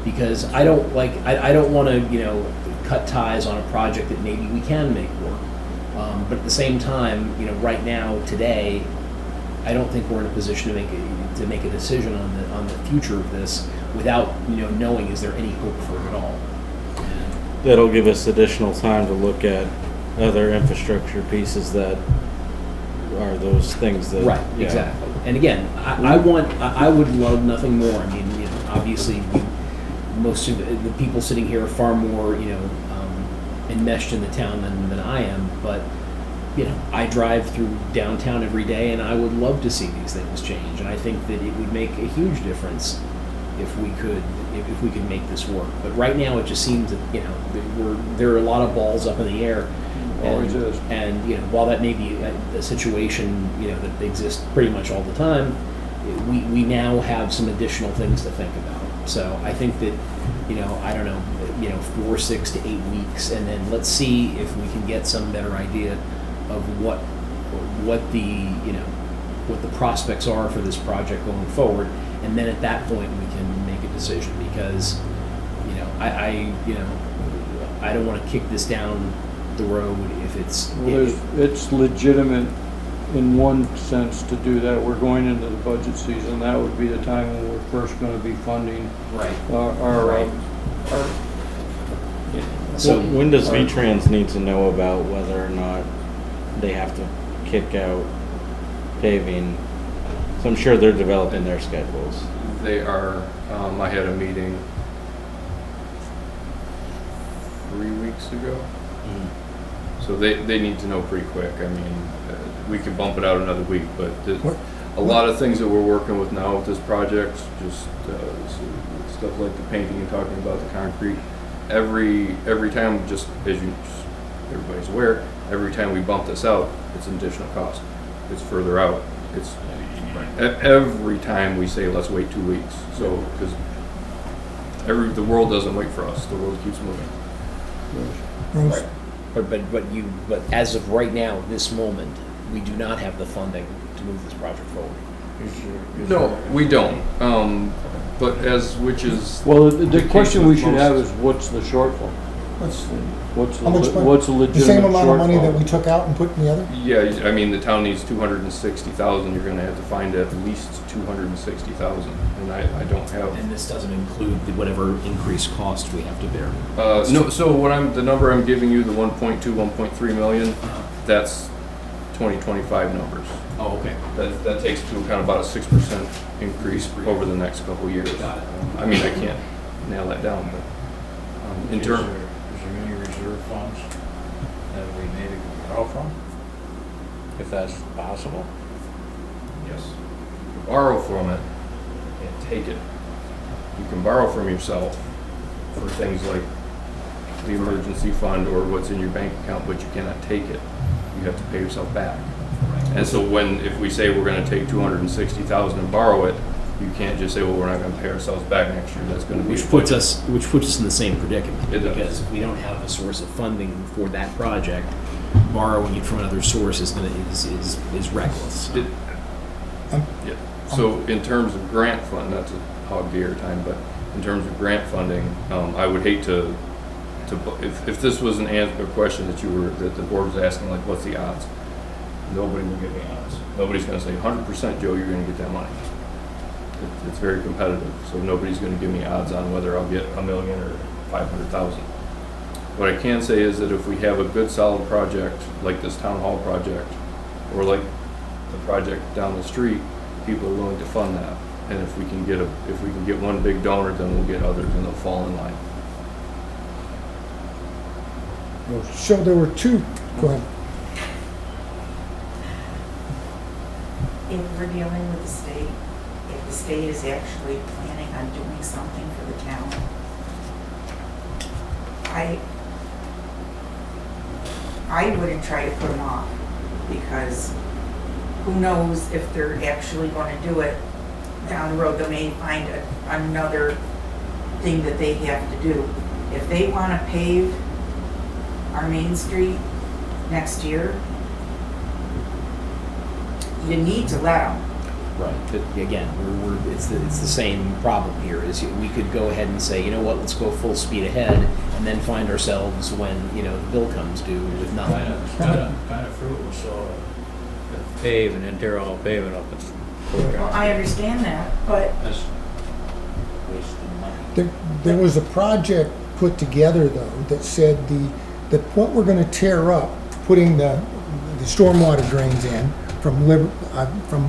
Because I don't want to, you know, cut ties on a project that maybe we can make work. But at the same time, you know, right now, today, I don't think we're in a position to make a decision on the future of this without, you know, knowing is there any hope for it at all. That'll give us additional time to look at other infrastructure pieces that are those things that. Right, yeah. exactly. And again, I would love nothing more. I mean, you know, obviously, most of the people sitting here are far more, you know, enmeshed in the town than I am. But, you know, I drive through downtown every day, and I would love to see these things change. And I think that it would make a huge difference if we could make this work. But right now, it just seems that, you know, there are a lot of balls up in the air. Always is. And, you know, while that may be a situation, you know, that exists pretty much all the time, we now have some additional things to think about. So I think that, you know, I don't know, you know, 4, 6 to 8 weeks, and then let's see if we can get some better idea of what the, you know, what the prospects are for this project going forward, and then at that point we can make a decision, because, you know, I don't want to kick this down the road if it's. Well, it's legitimate in one sense to do that. We're going into the budget season. That would be the time when we're first going to be funding Right. our So When does V-Trans need to know about whether or not they have to kick out paving? So I'm sure they're developing their schedules. They are, I had a meeting 3 weeks ago. So they need to know pretty quick. I mean, we could bump it out another week, but a lot of things that we're working with now with this project, just stuff like the painting and talking about the concrete. Every time, just as everybody's aware, every time we bump this out, it's an additional cost. It's further out. It's every time we say let's wait 2 weeks. So because the world doesn't wait for us. The world keeps moving. Bruce? But as of right now, this moment, we do not have the funding to move this project forward. No, we don't. But which is. Well, the case question we with should most- have is what's the shortfall? How much money? What's a legitimate The same amount of money that shortfall? we took out and put in the other? Yeah, I mean, the town needs 260,000. You're going to have to find at least 260,000, and I don't have. And this doesn't include whatever increased cost we have to bear. No. So the number I'm giving you, the 1.2, 1.3 million, that's 2025 numbers. Oh, okay. That takes into account about a 6% increase over the next couple years. Got it. I mean, I can't nail that down, but in Is terms. there any reserve funds that we need to borrow from? If that's possible? Yes. Borrow from it and take it. You can borrow from yourself for things like the emergency fund or what's in your bank account, but you cannot take it. You have to pay yourself back. And so if we say we're gonna take 260,000 and borrow it, you can't just say, well, we're not gonna pay ourselves back next year. That's gonna be. Which puts us in the same predicament. It does. Because if we don't have a source of funding for that project, borrowing it from another source is reckless. Yeah. So in terms of grant fund, not to hog the airtime, but in terms of grant funding, I would hate to if this was a question that the board was asking, like, what's the odds? Nobody will give me odds. Nobody's going to say 100%, Joe, you're going to get that money. It's very competitive, so nobody's going to give me odds on whether I'll get $1 million or 500,000. What I can say is that if we have a good solid project like this town hall project, or like the project down the street, people are willing to fund that. And if we can get one big donor, then we'll get others, and they'll fall in line. So there were two, go ahead. If we're dealing with the state, if the state is actually planning on doing something for the town, I wouldn't try to put them off, because who knows if they're actually gonna do it down the road. They may find another thing that they have to do. If they wanna pave our main street next year, you need to let them. Right, but again, it's the same problem here, is we could go ahead and say, you know what, let's go full speed ahead, and then find ourselves when, the bill comes due with nothing. Kind of fruitless, so pave and then tear all paving up. It's Well, I understand that, but That's wasting money. There was a project put together though that said that what we're gonna tear up, putting the stormwater drains in from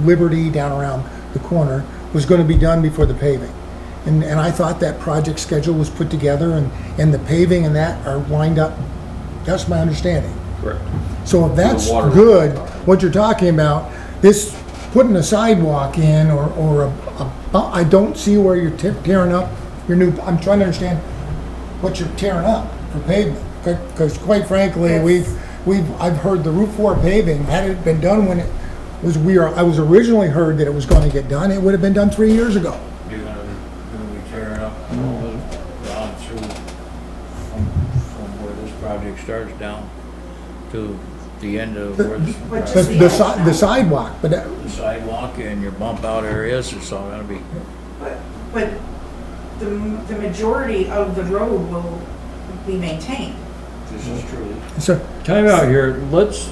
Liberty down around the corner, was gonna be done before the paving. And I thought that project schedule was put together and the paving and that are lined up. That's my understanding. Correct. So if that's water- good, what you're talking about, this putting a sidewalk in or I don't see where you're tearing up your new, I'm trying to understand what you're tearing up for pavement. Because quite frankly, I've heard the Route 4 paving, had it been done when it was, I was originally heard that it was gonna get done, it would have been done 3 years ago. You're gonna be tearing up down through from where this project starts down to the end of where this But project- just The sidewalk, but the sidewalk and your bump out areas, it's all gonna be, but the majority of the road will be maintained. this is true. so, Time out here, let's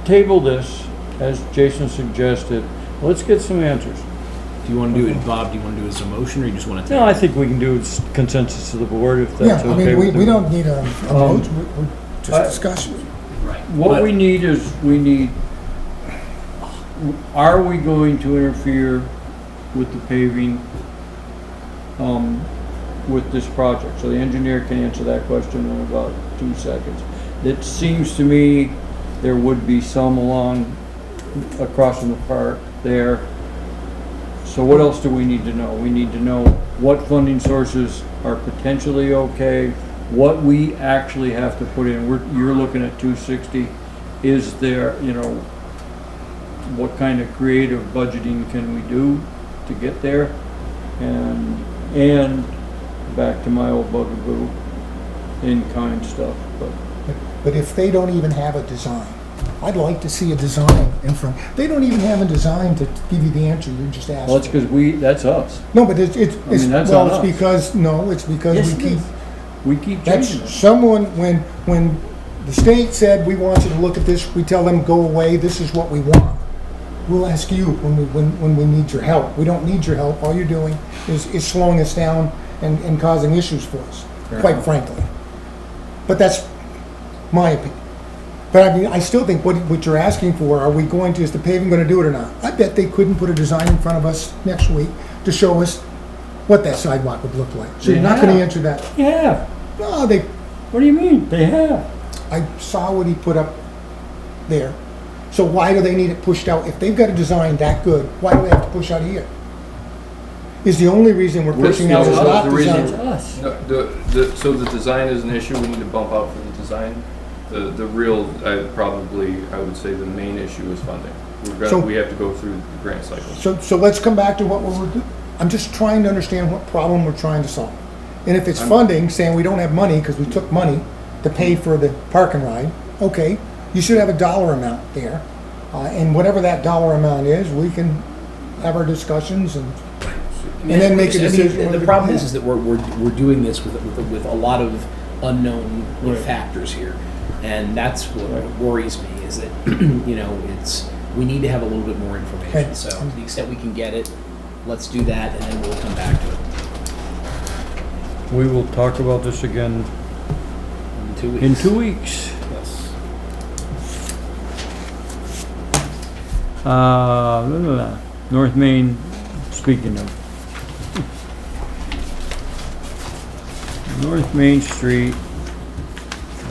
table this, as Jason suggested, let's get some answers. Do you want to do it, Bob, do you want to do it as a motion, or you just want to? No, I think we can do consensus of the board if yeah, that's I okay mean, with we you. don't need a vote, we're just discussing. Right. What we need is, are we going to interfere with the paving, with this project? So the engineer can answer that question in about 2 seconds. It seems to me there would be some across from the park there. So what else do we need to know? We need to know what funding sources are potentially okay, what we actually have to put in. You're looking at 260. Is there, what kind of creative budgeting can we do to get there? And back to my old bugaboo, in-kind stuff, But if they don't even have a design, I'd like to see a design in front. They don't even have a design to give you the answer you're just asking. well, it's because that's us. No, but it's that's well, on it's us. because, no, it's because Yes, we it keep, is. We keep that's changing it. someone, when the state said, we want you to look at this, we tell them, go away, this is what we want. We'll ask you when we need your help. We don't need your help. All you're doing is slowing us down and causing issues for us, quite frankly. But that's my opinion. But I mean, I still think what you're asking for, is the paving gonna do it or not? I bet they couldn't put a design in front of us next week to show us what that sidewalk would look like. So you're not gonna Yeah. answer that? Yeah, No, what do you mean? They have. I saw what he put up there. So why do they need it pushed out? If they've got a design that good, why do they have to push out here? Is the only reason we're pushing out is no, not the reason- design. Us. No, so the design is an issue, we need to bump out for the design. The real, I would say the main issue is funding. We have to go through the grant cycle. So let's come back to what we're doing. I'm just trying to understand what problem we're trying to solve. And if it's funding, saying we don't have money because we took money to pay for the park and ride, okay, you should have a dollar amount there. And whatever that dollar amount is, we can have our discussions and then make a decision. The problem is that we're doing this with a lot of unknown factors here, and that's what worries me. Is that we need to have a little bit more information. Okay. So to the extent we can get it, let's do that, and then we'll come back to it We will talk about this again in 2 weeks. in 2 weeks. Yes. North Main, speaking of. North Main Street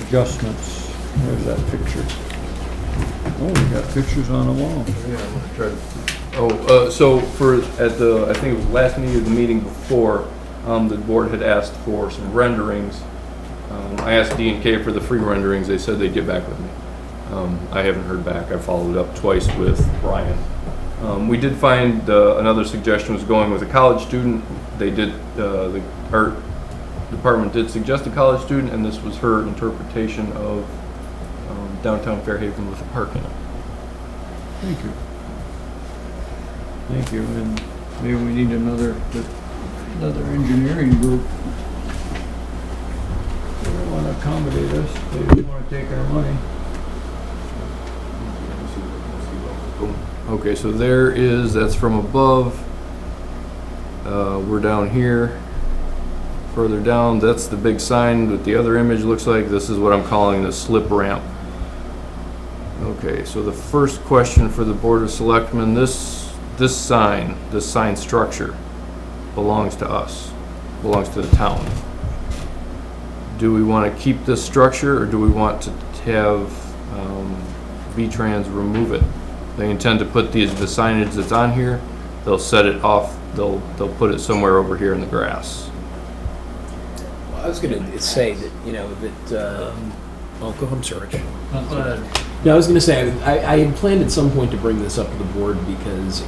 adjustments. There's that picture. Oh, we got pictures on the wall. So I think it was last meeting or the meeting before, the board had asked for some renderings I asked D&K for the free renderings. They said they'd get back with me. I haven't heard back. I followed up twice with Brian. We did find another suggestion was going with a college student. They did, the art department did suggest a college student, and this was her interpretation of downtown Fairhaven with a park in it. Thank you. Thank you, and maybe we need another engineering group. They don't wanna accommodate us, they just wanna take our money. Okay, so that's from above. We're down here. Further down, that's the big sign that the other image looks like. This is what I'm calling the slip ramp. Okay, so the first question for the Board of Selectmen, this sign structure belongs to us, belongs to the town. Do we want to keep this structure, or do we want to have V-Trans remove it? They intend to put the signage that's on here, they'll set it off, they'll put it somewhere over here in the grass. I was gonna say that, I'm sorry, Rich. No, I was gonna say, I had planned at some point to bring this up to the board because,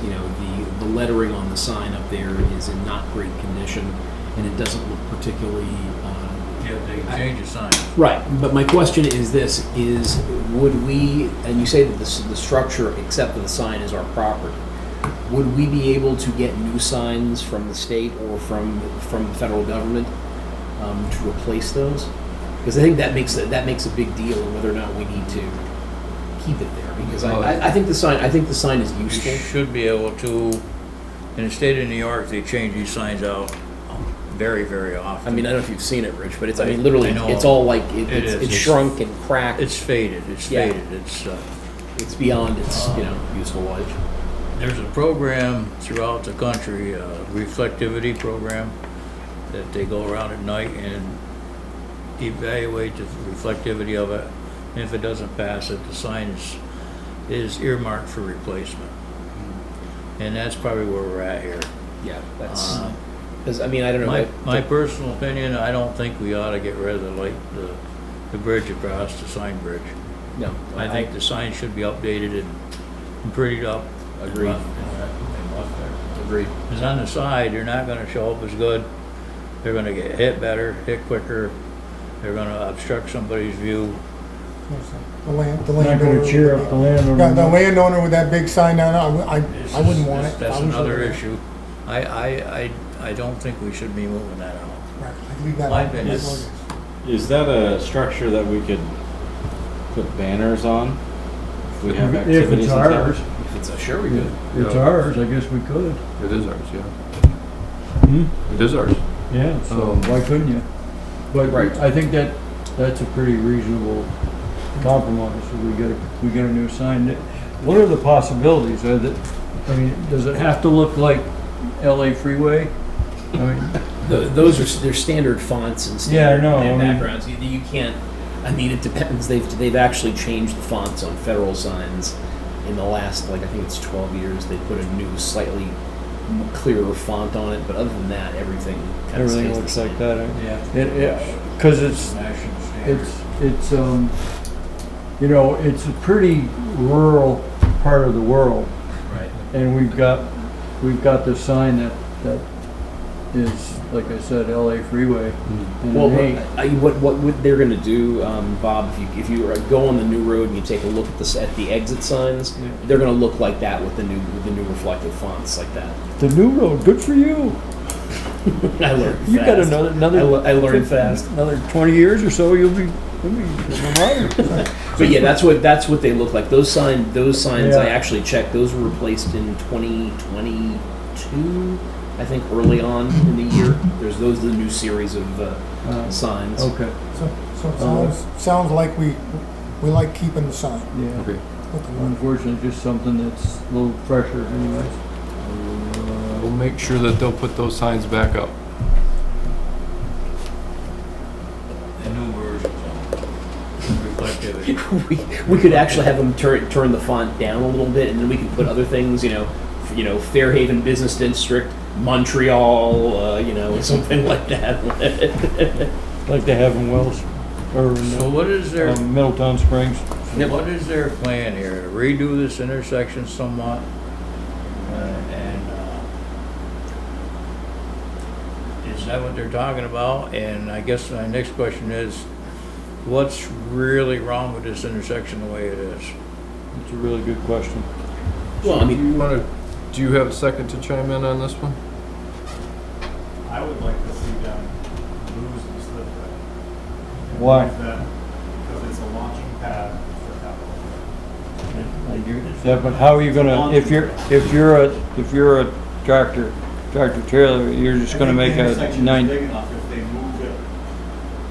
the lettering on the sign up there is in not great condition, and it doesn't look particularly, Yeah, they change the sign. right, but my question is this, would we, and you say that the structure except for the sign is our property, would we be able to get new signs from the state or from the federal government to replace those? Because I think that makes a big deal in whether or not we need to keep it there, because I think the sign is You useful. should be able to, in the state of New York, they change these signs out very, very often. I mean, I don't know if you've seen it, Rich, but it's, literally, I know. it's all like, It is. it's It's- shrunk and cracked. It's faded, Yeah. it's, It's beyond its, useful life. there's a program throughout the country, a reflectivity program, that they go around at night and evaluate the reflectivity of it. And if it doesn't pass it, the sign is earmarked for replacement. And that's probably where we're at here. Yeah, that's, because, I don't know. My personal opinion, I don't think we ought to get rid of the bridge across the sign bridge. No, I think the sign should be updated and prettied up. Agreed. Agreed. Because on the side, they're not gonna show up as good. They're gonna get hit better, hit quicker. They're gonna obstruct somebody's view. The Not landowner. gonna cheer up the Yeah, the landowner. landowner with that big sign down, I wouldn't want it. That's I was another looking at it. issue. I don't think we should be moving that out. Right, I'd leave that My out. opinion. Is that a structure that we could put banners on? If we have If activities it's in town? ours, If it's sure we could. it's ours, I guess we could. It is ours, yeah. It is ours. Yeah, so why couldn't you? But Right. I think that's a pretty reasonable compromise. We get a new sign. What are the possibilities? Does it have to look like LA Freeway? I mean, Those are their standard fonts and Yeah, I standard know, I mean- backgrounds. You can't. It depends. They've actually changed the fonts on federal signs in the last, I think it's 12 years. They put a new, slightly clearer font on it, but other than that, everything kind of everything stays looks the like same. that. Because it's National standard. it's a pretty rural part of the world, Right. and we've got this sign that is, like I said, LA Freeway. And Well, hey, what they're going to do, Bob, if you go on the new road and you take a look at the exit signs, Yeah. they're going to look like that with the new reflective fonts like that. the new road, good for you. I learned You got fast. another. I learned fast. Another 20 years or so, you'll be modern. But yeah, that's what they look like. Those signs Yeah. I actually checked. Those were replaced in 2022, I think, early on in the year. There's the new series of signs. Okay. So it sounds like we like keeping the sign. Yeah. Okay. Unfortunately, just something that's a little fresher, anyways. We'll make sure that they'll put those signs back up. The new version of reflectivity. we could actually have them turn the font down a little bit, and then we could put other things. Fairhaven Business District, Montreal. Something like that. like they have in Wells, or So in what is their, Middletown Springs. what is their plan here? To redo this intersection somewhat? Is that what they're talking about? And I guess my next question is, what's really wrong with this intersection the way it is? It's a really good question. Well, I mean, Do you have a second to chime in on this one? I would like to see them lose the slipway. Why? Because it's a launching pad for capital. Yeah, but how are you gonna, if you're a tractor trailer, you're just gonna make a Big 9. enough if they move it,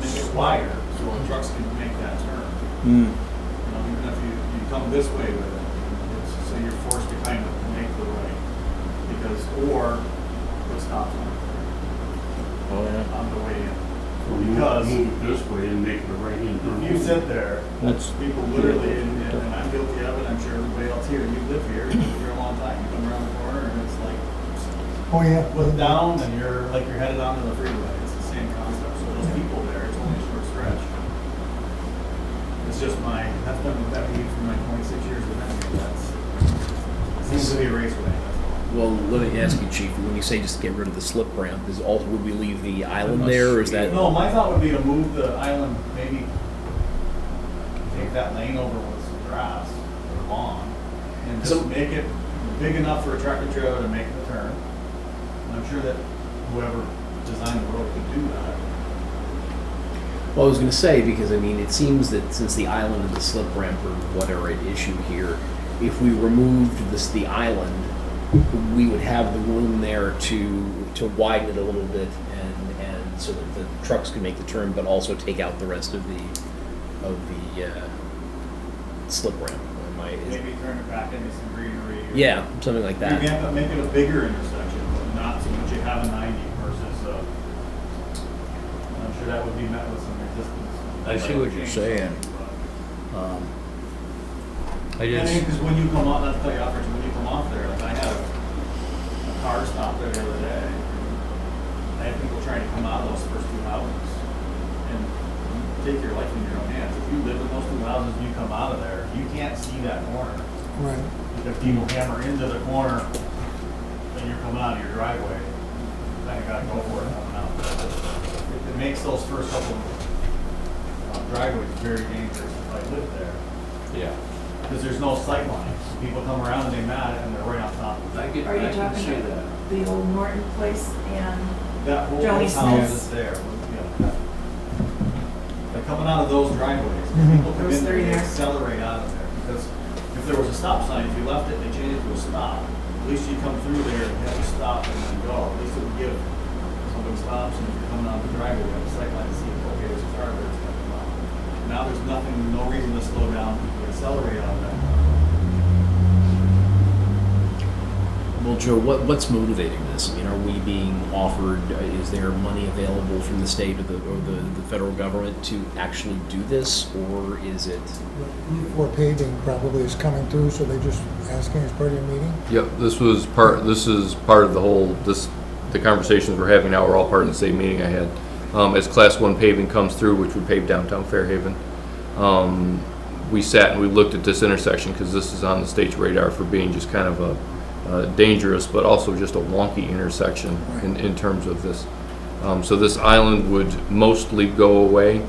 make it wider, so trucks can make that turn. Mm. You know, even if you come this way with it, so you're forced to kind of make the right, or put stop sign Oh, yeah. on the way in. Because move it this way and make the right hand turn. If you sit there, That's, people literally, and I'm guilty of it, I'm sure everybody else here, you live here, you've lived here a long time, you come around the corner and it's like, Oh, yeah. look down and you're like you're headed onto the freeway. It's the same concept. So those people there, it's only a short stretch. It's just that's been the pet peeve for my 26 years of having it. It seems to be a raceway, that's all. well, let me ask you, Chief, when you say just get rid of the slip ramp, would we leave the island there, or is that? No, my thought would be to move the island, maybe take that lane over with some grass or lawn and just make it big enough for a tractor trailer to make the turn. And I'm sure that whoever designed the road could do that. Well, I was going to say, because I mean, it seems that since the island and the slip ramp are what are at issue here, if we removed the island, we would have the room there to widen it a little bit and so that the trucks can make the turn, but also take out the rest of the slip ramp. Maybe turn it back into some greenery. Or Yeah, something like that. Maybe have to make it a bigger intersection, but not so much you have a 90 versus I'm sure that would be met with some resistance. I see what you're saying. I just, Because when you come off, not to cut you off, Richard, when you come off there, like I had a car stop there the other day. I had people trying to come out of those first two houses and take your life in your own hands. If you live in those two houses and you come out of there, you can't see that corner. Right. If people hammer into the corner and you're coming out of your driveway, you kind of got to go for it coming out. It makes those first couple driveways very dangerous if I lived there. Yeah. Because there's no sight line. People come around and they mad and they're right on top of it. Are you talking about the old Norton place and That whole Johnny house Smith's? is there. Yeah. Like coming out of those driveways, people come Those in there three and they there. accelerate out of there. Because if there was a stop sign, if you left it and they changed it to a stop, at least you come through there and have to stop and then go. At least it would give somebody stops and if you're coming out of the driveway, you have a sight line to see, okay, there's a car there, it's going to come out. Now there's nothing, no reason to slow down, people accelerate out of that. Well, Joe, what's motivating this? I mean, are we being offered? Is there money available from the state or the federal government to actually do this, or is it? Or paving probably is coming through, so they're just asking as part of your meeting? Yep, this is part of the whole, the conversations we're having now are all part of the same meeting I had. As Class 1 paving comes through, which would pave downtown Fairhaven, we sat and we looked at this intersection because this is on the state's radar for being just kind of a dangerous, but also just a wonky intersection in terms of this. So this island would mostly go away.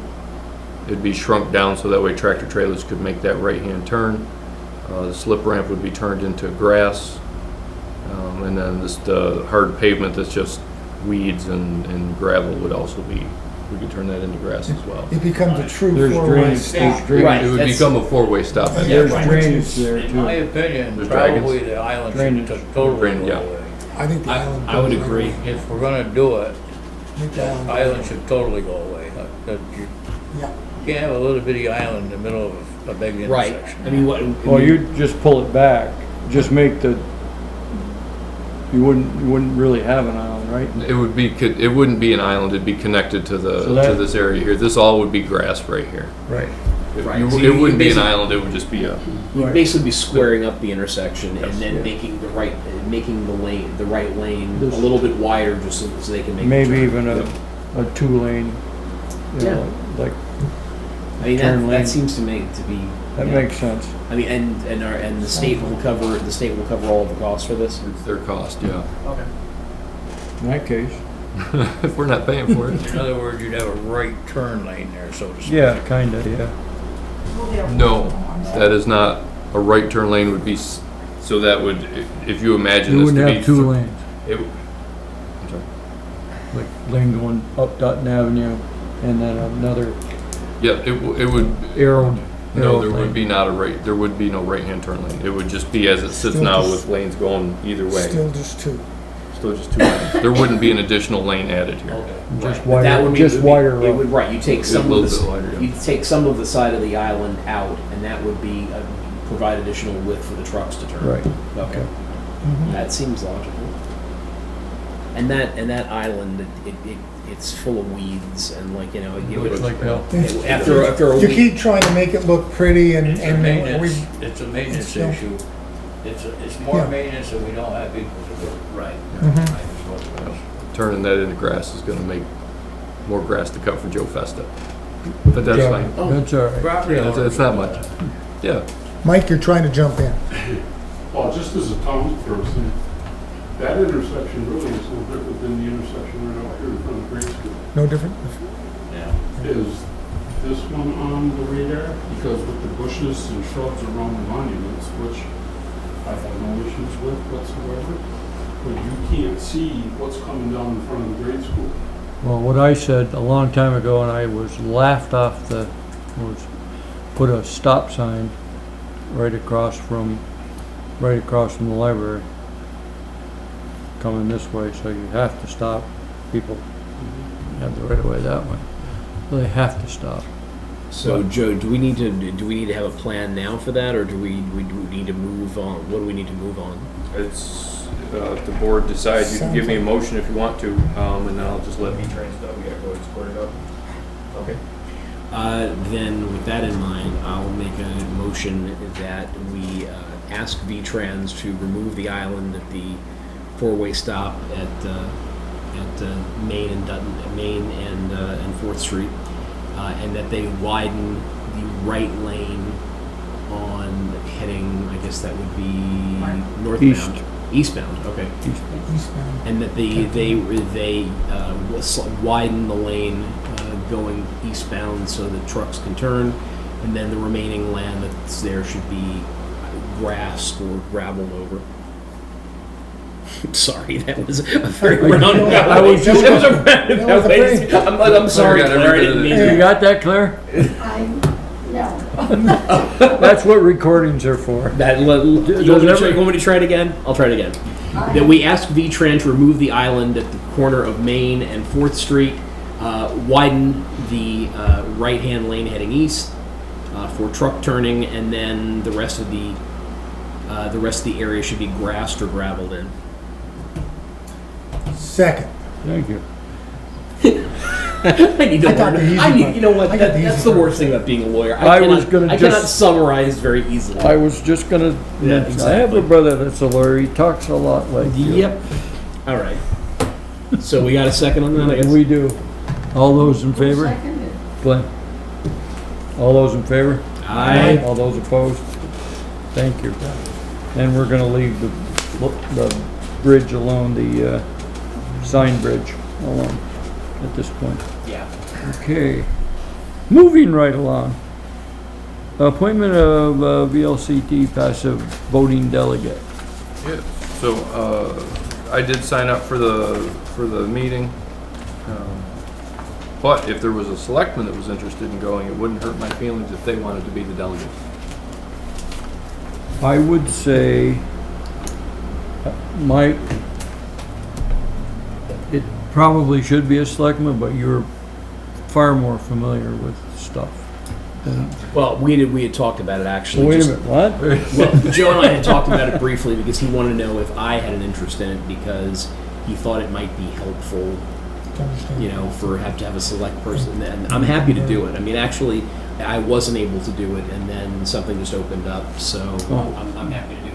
It'd be shrunk down so that way tractor trailers could make that right-hand turn. The slip ramp would be turned into grass. And then the hard pavement that's just weeds and gravel would also be, we could turn that into grass as well. It becomes a true there's four-way drainage, stop. there's drainage. Right. It would That's- become a four-way stop. at There's that point. drainage there in my too. opinion, There's probably dragons. the island Drainage. should totally Drain, yeah. go away. I think the island. I would agree. If we're gonna do it, Make the the island should totally go away. You Yeah. can't have a little bitty island in the middle of a big Right. intersection. I mean, what? Well, you just pull it back, just make you wouldn't really have an island, right? It wouldn't be an island, it'd be connected to So that- to this area here. This all would be grass right here. Right. Right. It So you wouldn't be an basically- island, it would just be a, You'd basically be squaring up the intersection and then Yeah. making the right lane a This- little bit wider just so they can make the Maybe turn. even a 2-lane you know, like, I mean, Turn lane. that seems to make, to be. that yeah. makes sense. I mean, and the state will cover all of the costs for this? It's their cost, yeah. Okay. In that case, If we're not paying for it. In other words, you'd have a right turn lane there, so to speak. yeah, kinda, yeah. No, that is not, a right turn lane would be, so that would, if you imagine You this to wouldn't be. have two lanes, It, I'm sorry. like lane going up Dutton Avenue and then another Yeah, it would, arrowed. no, there would be not a right, there would be no right-hand turn lane. It would just be as it sits Still now just- with lanes going either way. Still just two. Still just two lanes. There wouldn't be an additional lane added here. Just Right. But that wider, would just mean- wider It road. would, right, you take A some little of bit the, wider, yeah. you take some of the side of the island out, and that would be, provide additional width for the trucks to turn. Right, Okay. Mhm. That seems logical. And that island, it's full of weeds and like, you know, it looks would, like hell. after a You week. keep trying to make it look pretty and, It's a and maintenance, it's a maintenance still- issue. It's more Yeah. maintenance and we don't have people to do it. Right. Mhm. That's what it is. Turning that into grass is gonna make more grass to cut for Joe Festa. But that's Yeah, fine. That's all right. Property Yeah, it's owners not do much. that. Yeah. Mike, you're trying to jump in. Well, just as a townsperson, that intersection really is no different than the intersection right out here in front of grade school. No different? Yeah. Is this one on the radar? Because with the bushes and shrubs around the monuments, which I have no issues with whatsoever, but you can't see what's coming down in front of the grade school. Well, what I said a long time ago, and I was laughed off was put a stop sign right across from the library, coming this way, so you have to stop. People have the right of way that way. They have to stop. So Joe, do we need to have a plan now for that, or do we need to move on? What do we need to move on? It's, if the board decides, you can give me a motion if you want to, and then I'll just let V-Trans know. We gotta go and square it up. Okay. Then with that in mind, I'll make a motion that we ask V-Trans to remove the island at the four-way stop at Main and Dutton, Main and 4th Street, and that they widen the right lane on heading, I guess that would be northbound. Eastbound, okay. Eastbound. And that they widen the lane going eastbound so that trucks can turn, and then the remaining land that's there should be grassed or gravelled over. Sorry, that was a very roundabout. I was just- that was a roundabout way. I'm sorry, Claire got Claire, I every didn't bit mean of You to. got that, Claire? No. That's what recordings are for. You want me to try it again? I'll try it again. That we ask V-Trans to remove the island at the corner of Main and 4th Street, widen the right-hand lane heading east for truck turning, and then the rest of the area should be grassed or gravelled in. Second. Thank you. I need to I got learn. the easy I need, part. you know what? I got the That's easy the part. worst thing about being a lawyer. I cannot, was gonna I cannot just- summarize very easily. I was just gonna Yeah, mention, I have a exactly. brother that's a lawyer, he talks a lot like you. Yep. All right. So we got a second on that, I guess. We do. All those in favor? Seconded. Glenn? All those in favor? Aye. All those opposed? Thank you. And we're gonna leave the bridge alone, the sign bridge alone at this point. Yeah. Okay. Moving right along. Appointment of VLCT PACIF voting delegate. Yeah, so, I did sign up for the meeting. But if there was a selectman that was interested in going, it wouldn't hurt my feelings if they wanted to be the delegate. I would say, Mike, it probably should be a selectman, but you're far more familiar with stuff than. Well, we had talked about it actually. Wait a just- minute, what? Well, Joe and I had talked about it briefly because he wanted to know if I had an interest in it because he thought it might be helpful, To understand. you know, have to have a select person. And I'm happy to do it. I mean, actually, I wasn't able to do it, and then something just opened up, so I'm happy to do it.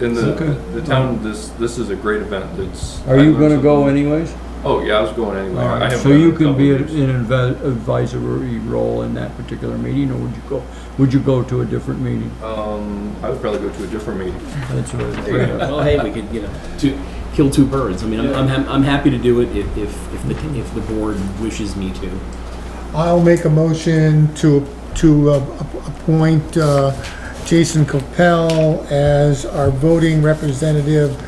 In Okay. the town, this is a great event. It's. Are you gonna go anyways? Oh, yeah, I was going anyway. I have So been you a can couple be years. in an advisory role in that particular meeting, or would you go to a different meeting? I would probably go to a different meeting. That's what I'm There you afraid go. of. Well, hey, we could, kill two birds. I mean, I'm happy to do it if the board wishes me to. I'll make a motion to appoint Jason Coppell as our voting representative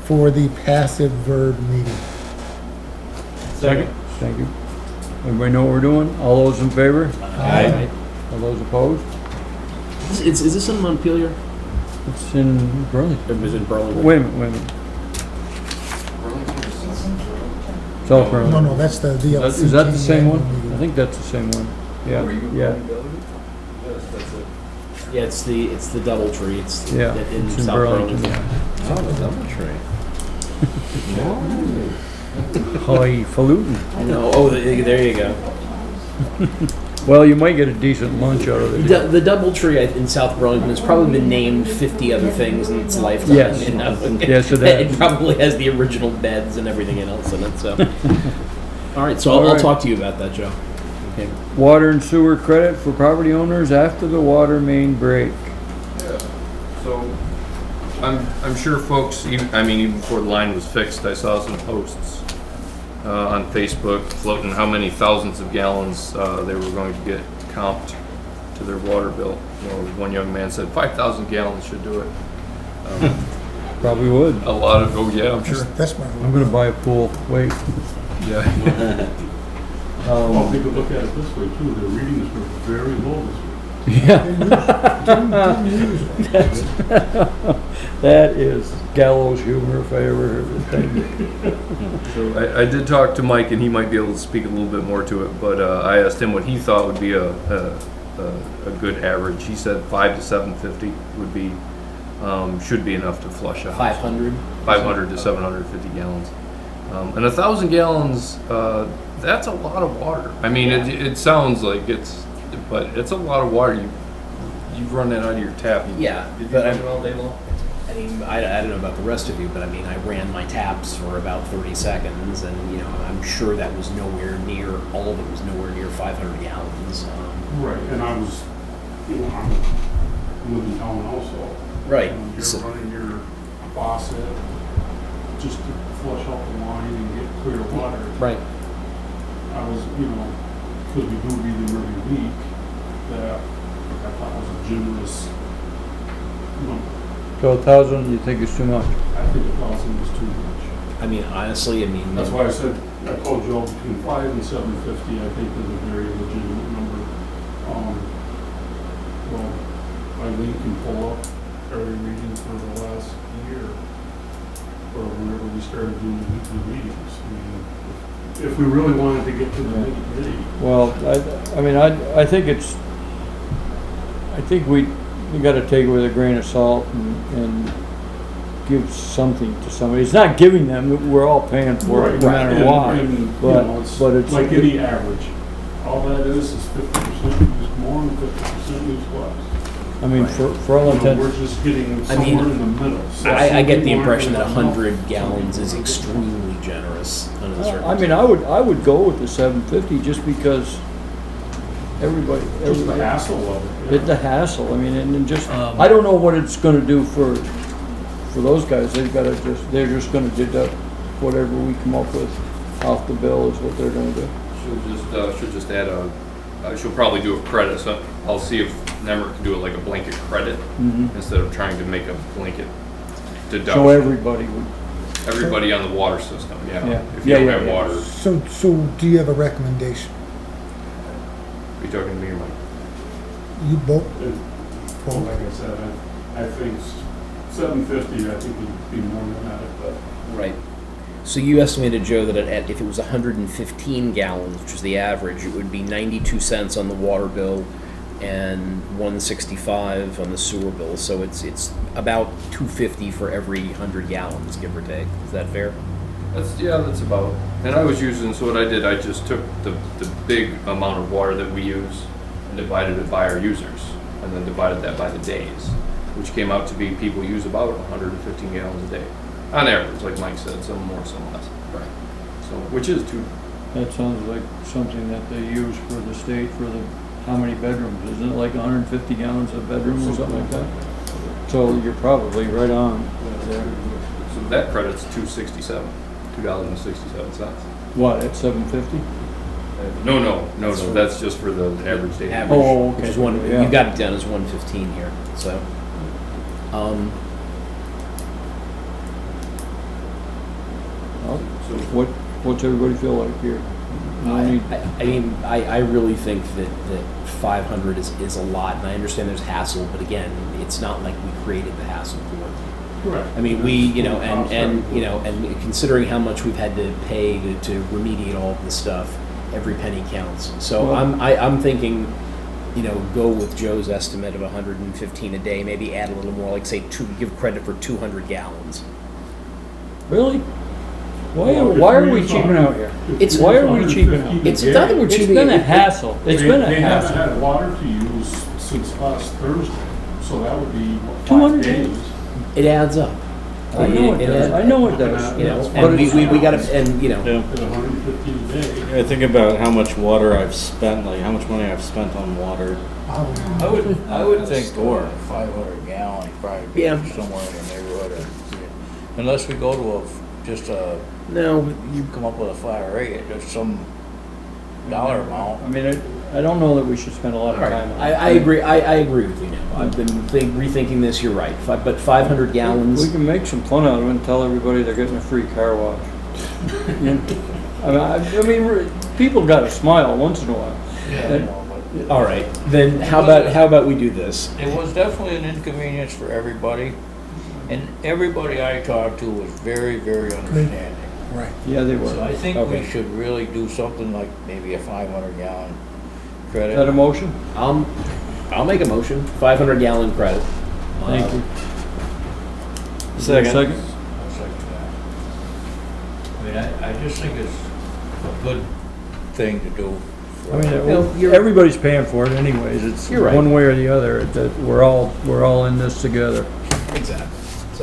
for the passive verb meeting. Second. Thank you. Everybody know what we're doing? All those in favor? Aye. All those opposed? Is this in Montpelier? It's in Burlington. Or is it in Burlington? Wait a minute. South Burlington. No, that's the VLCT. Is that the same one? meeting. I think that's the same one. Yeah, yeah. Yes, that's it. Yeah, it's the DoubleTree. It's Yeah, in it's in South Burlington. Burlington. Oh, the double tree. Highfalutin. I know. Oh, there you go. Well, you might get a decent lunch out of it. The DoubleTree in South Burlington has probably been named 50 other things in its lifetime. Yes. You know? Yes, it has. It probably has the original beds and everything else in it. So, all right. So All I'll right. talk to you about that, Joe. Okay. Water and sewer credit for property owners after the water main break. Yeah. So, I'm sure folks, even before the line was fixed, I saw some posts on Facebook floating how many thousands of gallons they were going to get comped to their water bill. You know, one young man said 5,000 gallons should do it. Probably would. A lot of, oh yeah, I'm sure. That's my I'm gonna buy a pool. Wait. Yeah. Well, they could look at it this way too, their readings were very low this week. Yeah. That is gallows humor if I ever heard a thing. So I did talk to Mike, and he might be able to speak a little bit more to it. But I asked him what he thought would be a good average. He said 5 to 750 would be should be enough to flush out 500. 500 to 750 gallons, and 1,000 gallons. That's a lot of water. I mean, it sounds like but it's a lot of water. You run that out of your tap. Yeah, Did you but run it all day long? I mean, I don't know about the rest of you, but I mean, I ran my taps for about 30 seconds, and I'm sure that was nowhere near. All of it was nowhere near 500 gallons. Right, and I was, I'm living in town also. Right. You're running your faucet just to flush out the line and get clear water. Right. I was, because we do read them every week, that I thought was a generous number. So 1,000, you think is too much? I think 1,000 was too much. I mean, honestly, That's why I said, I told Joe between 5 and 750, I think is a very legitimate number. Well, Eileen can pull up every reading for the last year, or whenever we started doing the weekly readings. I mean, if we really wanted to get to the nitty-gritty. Well, I think we gotta take it with a grain of salt and give something to somebody. It's not giving them, we're all paying for it, no matter what. But it's like any average. All that is 50% use more and 50% use less. I mean, for all intents. We're just getting somewhere in the middle. So I get the some impression that people aren't 100 gallons is extremely generous under the I circumstances. mean, I would go with the 750 just because everybody. Just the hassle of it. The hassle, I mean, and just, Um, I don't know what it's gonna do for those guys. They're just gonna deduct whatever we come up with off the bill is what they're gonna do. She'll just add she'll probably do a credit. So I'll see if Nemrick can do it like a blanket credit instead of trying to make a blanket deduction. So everybody would, Everybody on the water system, yeah. Yeah. If you don't Yeah, have yeah. water, So do you have a recommendation? are you talking to me or Mike? You both? Well, like I said, I think 750, I think would be more than adequate. Right. So you estimated, Joe, that if it was 115 gallons, which is the average, it would be 92 cents on the water bill and 165 on the sewer bill. So it's about 250 for every 100 gallons, give or take. Is that fair? That's about. And I was using, so what I did, I just took the big amount of water that we use and divided it by our users, and then divided that by the days, which came out to be people use about 115 gallons a day. On average, like Mike said, some more, some less. Right. So, which is two, That sounds like something that they use for the state for the, how many bedrooms? Isn't it like 150 gallons a bedroom or something like that? So you're probably right on there. so that credit's $2.67. What, at 750? No, that's just for the average day. Average, Oh, okay. which is one, Yeah. you've got it down as 115 here, so. What's everybody feel like here? I mean, I really think that 500 is a lot, and I understand there's hassle, but again, it's not like we created the hassle for it. Correct. I mean, we, you know, and considering how much we've had to pay to remediate all of this stuff, every penny counts. So Well- I'm thinking, you know, go with Joe's estimate of 115 a day, maybe add a little more, like say give credit for 200 gallons. Really? Why are we cheaping out here? It's- Why are we cheaping out? It's not that we're It's cheaping. been a hassle. It's been a They haven't hassle. had water to use since last Thursday, so that would be, what, 200 5 days? It adds up. I know it does. I know it does. You know, But and it's- we got to, and you know, Yeah. At 115 a day. I think about how much water I've spent, like how much money I've spent on water. I would think Store. 500 gallon probably be Yeah. somewhere in the neighborhood of, unless we go to just a, no, you come up with a flat rate, just some dollar amount. I mean, I don't know that we should spend a lot of all right. time on it. I agree. I agree with you now. I've been rethinking this. You're right. But 500 gallons. We can make some fun out of it and tell everybody they're getting a free car wash. You know, I mean, people gotta smile once in a while. Yeah. All right. Then how about we do this? It was definitely an inconvenience for everybody, and everybody I talked to was very, very understanding. Right. Yeah, they So I were. think Okay. we should really do something like maybe a 500 gallon Is that a credit. motion? I'll make a motion. 500 gallon credit. Thank you. Second. Second? I'll second that. I mean, I just think it's a good thing to do. I mean, No, you're- everybody's paying for it anyways. It's You're right. one way or the other, that we're all in this together. Exactly.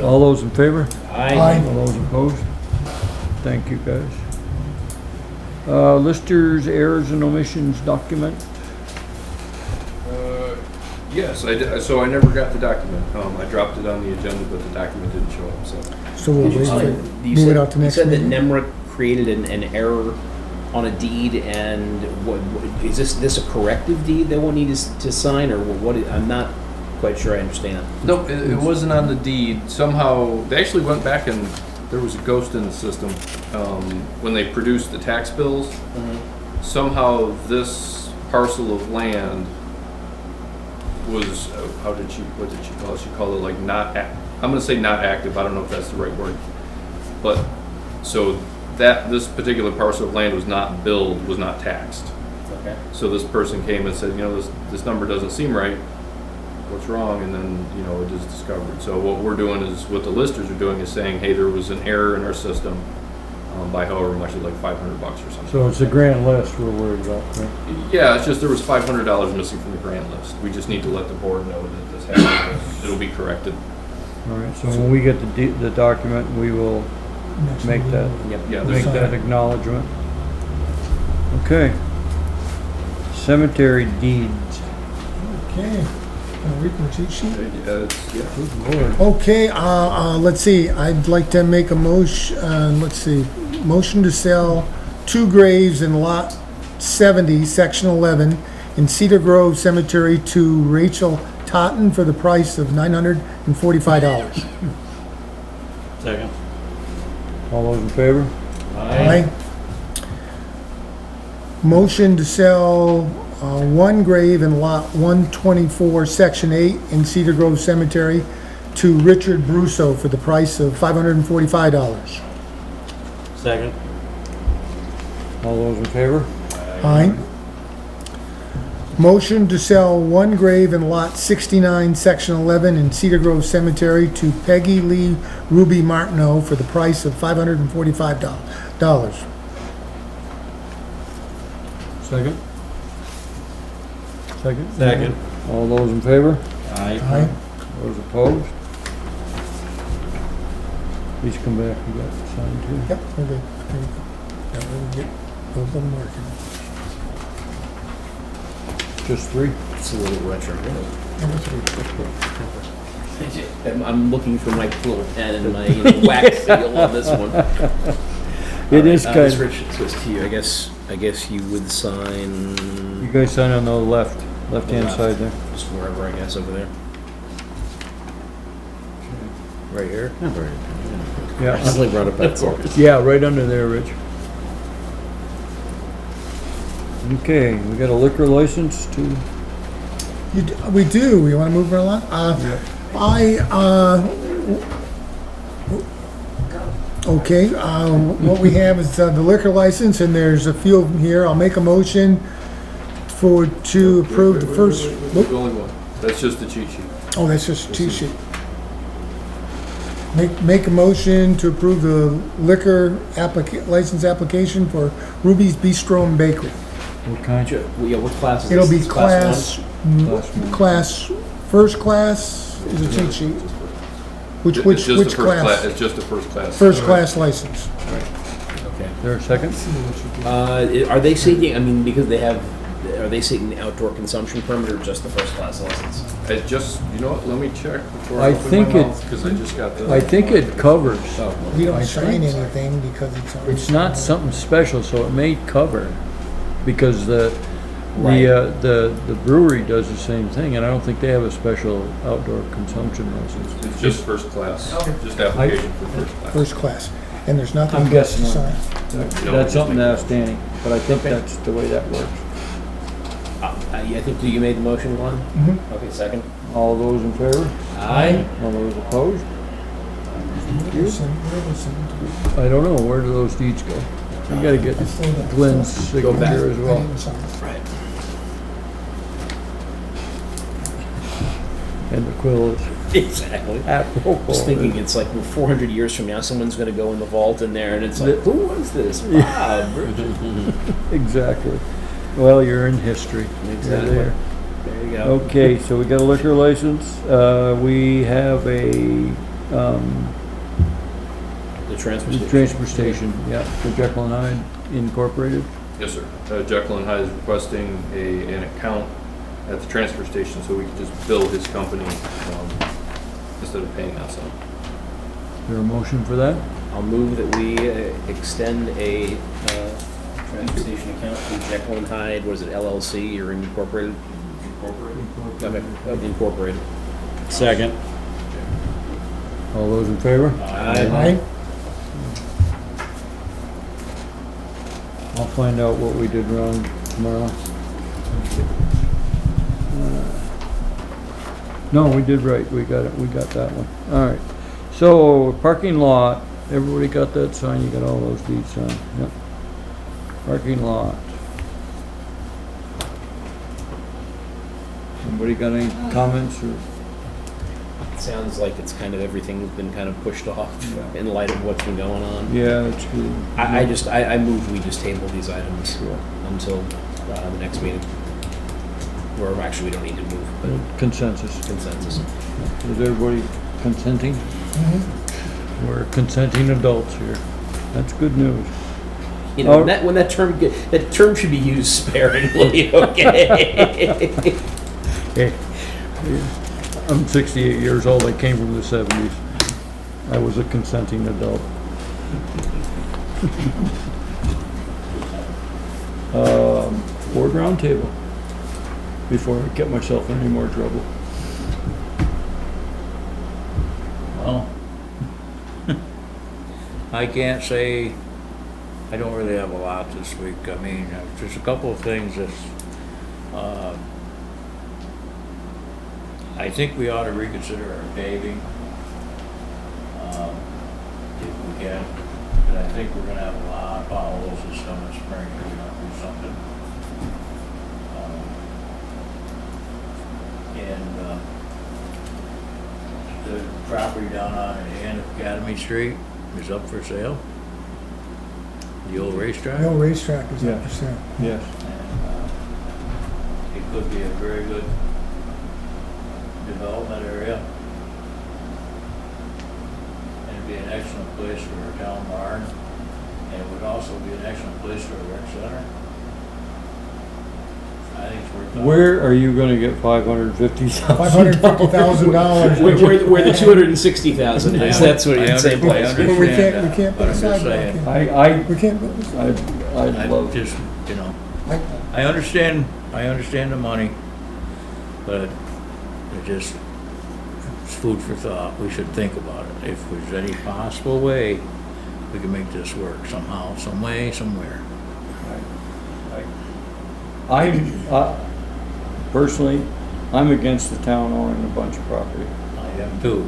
All those in favor? Aye. All those opposed? Thank you, guys. Listers, errors and omissions document. Yes, I did, so I never got the document. I dropped it on the agenda, but the document didn't show up, so. So we'll wait for, move it out to next You said that meeting. NEMRA created an error on a deed, and what is this a corrective deed they won't need to sign, or what? I'm not quite sure I understand. No, it wasn't on the deed. Somehow, they actually went back and there was a ghost in the system. When they produced the tax bills, somehow this parcel of land was, what did she call it? She called it like I'm gonna say not active. I don't know if that's the right word. But, so this particular parcel of land was not billed, was not taxed. Okay. So this person came and said, you know, this number doesn't seem right. What's wrong? And then, you know, it is discovered. So what we're doing is, what the listers are doing is saying, hey, there was an error in our system by however much, it's like $500 or something. So it's the grand list we're worried about, right? Yeah, it's just there was $500 missing from the grant list. We just need to let the board know that this happened. It'll be corrected. All right, so when we get the document, we will Next make that, meeting. Yep. Yeah, make there's, that acknowledgement. Okay. Cemetery deeds. Okay. Gonna read my cheat sheet? yeah. Good Lord. Okay, let's see, I'd like to make a motion, let's see, motion to sell 2 graves in lot 70, section 11, in Cedar Grove Cemetery to Rachel Totten for the price of $945. Second. All those in favor? Aye. Motion to sell 1 grave in lot 124, section 8, in Cedar Grove Cemetery to Richard Brusso for the price of $545. Second. All those in favor? Aye. Motion to sell 1 grave in lot 69, section 11, in Cedar Grove Cemetery to Peggy Lee Ruby Martineau for the price of $545. Second? Second? Second. All those in favor? Aye. Those opposed? Please come back, you got to sign too. Yep, okay. There you go. That way we get both of them working. Just 3? It's a little retro. Number 3. I'm looking for my little pen and my wax seal on this one. It is kind This of, Rich, so it's to you. I guess you would sign. you guys sign on the left-hand Left. side there. Just wherever, I guess, over there. Right here. I Yeah, just like brought it back forward. yeah, right under there, Rich. Okay, we got a liquor license to, We do. We want to move right along? Okay, what we have is the liquor license, and there's a few of them here. I'll make a motion to approve the first. The only one. That's just the cheat sheet. Oh, that's just a cheat sheet. Make a motion to approve the liquor license application for Ruby's Bistro and Bakery. what kind? Yeah, what class is It'll this? be Class class, first class is a cheat sheet. Which It's just the which first class? It's just the first class. First class license. one? Okay. Is there a second? Are they seeking, I mean, because they have, are they seeking the outdoor consumption permit or just the first class license? I just, you know what, let me check before I I open think my it- mouth, because I just got the. I think it covers. We I don't sign think- anything because it's. It's not something special, so it may cover, because Right. the brewery does the same thing, and I don't think they have a special outdoor consumption license. It's just first class, just application for first class. First class, and there's nothing. I'm for us to guessing sign. No, That's just something to make- ask Danny, but I think that's the way that works. I think you made the motion, Glenn? Mhm. Okay, second. All those in favor? Aye. All those opposed? Listen. I don't know, where do those deeds go? We gotta get Glenn's Go back. signature as I well. didn't sign it. Right. And the quill is Exactly. apropos. Just thinking, it's like, well, 400 years from now, someone's gonna go in the vault in there, and it's like, who was this? Bob. Exactly. Well, you're in history. You're Exactly. there. There you go. Okay, so we got a liquor license. We have a, The transfer station. transfer station, yeah, for Jekyll and Hyde Incorporated. Yes, sir. Jekyll and Hyde is requesting an account at the transfer station so we can just bill his company instead of paying us out. Is there a motion for that? I'll move that we extend a transfer station account to Jekyll and Hyde, what is it, LLC or Incorporated? Okay, Incorporated. Second. All those in favor? Aye. I'll find out what we did wrong tomorrow. No, we did right. We got it. We got that one. All right. So parking lot, everybody got that sign? You got all those deeds signed? Yep. Parking lot. Anybody got any comments or? It sounds like it's kind of, everything's been kind of pushed off Yeah. in light of what's been going on. Yeah, it's good. I move we just table these items Sure. until the next meeting. Or actually, we don't need to move, but Consensus. consensus. Is everybody consenting? Mhm. We're consenting adults here. That's good news. You know, Oh. when that term should be used sparingly, okay? Hey, I'm 68 years old. I came from the 70s. I was a consenting adult. Board roundtable. Before I get myself in any more trouble. Well, I can't say, I don't really have a lot this week. I mean, there's a couple of things that, I think we ought to reconsider our paving, if we can. But I think we're gonna have a lot of potholes this summer, spring, we're gonna do something. And, the property down on the end of Academy Street is up for sale. The old racetrack. No racetrack is Yeah. up for sale. Yes. And it could be a very good development area. And it'd be an excellent place for a town barn. And it would also be an excellent place for a rec center. I think it's worth it. Where are you gonna get $550,000? $550,000. Where the 260,000 is, that's what it's same place. Well, we can't that, put but a I'm just sidewalk saying. in. I, We can't put this. I'd I love, just, you know, I- I understand the money, but it just, it's food for thought. We should think about it. If there's any possible way we can make this work somehow, some way, somewhere. personally, I'm against the town owning a bunch of property. I am too,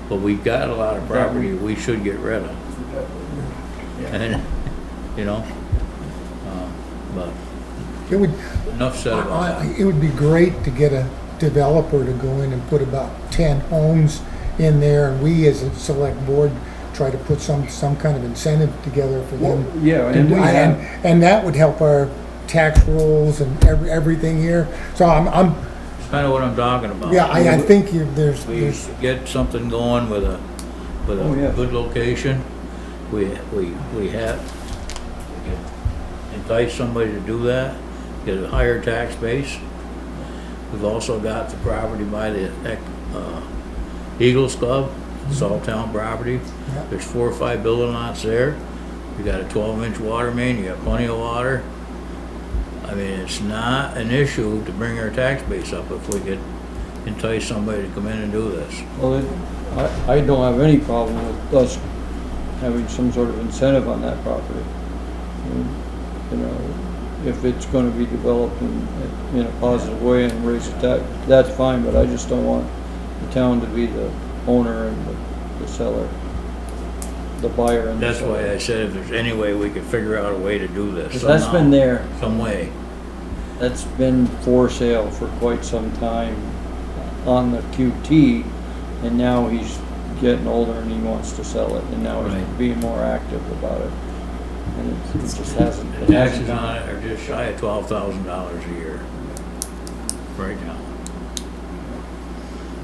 but we've got a lot of property we should get rid of. And, you know, but It would, enough said about that. it would be great to get a developer to go in and put about 10 homes in there, and we as a select board try to put some kind of incentive together for them. Yeah, to and do- we have, And that would help our tax rolls and everything here. So I'm, It's kind of what I'm talking about. yeah, I think there's, We get something going with a Oh, yeah. good location. We have, entice somebody to do that, get a higher tax base. We've also got the property by the Eagles Club, it's all town property. Yeah. There's 4 or 5 building lots there. You got a 12-inch water main, you got plenty of water. I mean, it's not an issue to bring our tax base up if we could entice somebody to come in and do this. well, I don't have any problem with us having some sort of incentive on that property. You know, if it's gonna be developed in a positive way and raise the tax, that's fine, but I just don't want the town to be the owner and the seller, the buyer and the That's seller. why I said if there's any way we could figure out a way to do this 'Cause that's somehow, been there, some way. that's been for sale for quite some time on the QT, and now he's getting older and he wants to sell it, and now he's Right. being more active about it. And it just hasn't. The taxes on it are just shy of $12,000 a year right now.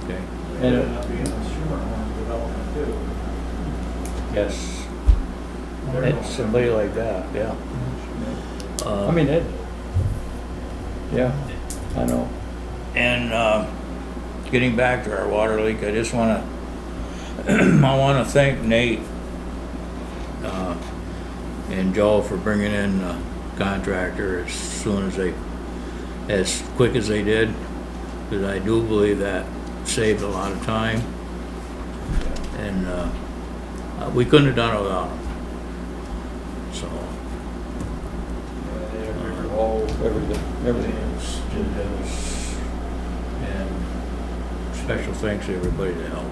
Okay, It ended up being a shoehorn development too. yes. It's somebody like that, yeah. I mean, yeah, I know. And getting back to our water leak, I just wanna, I wanna thank Nate and Joe for bringing in a contractor as quick as they did, because I do believe that saved a lot of time. And we couldn't have done it without them. So, Everything. and special thanks to everybody that helped.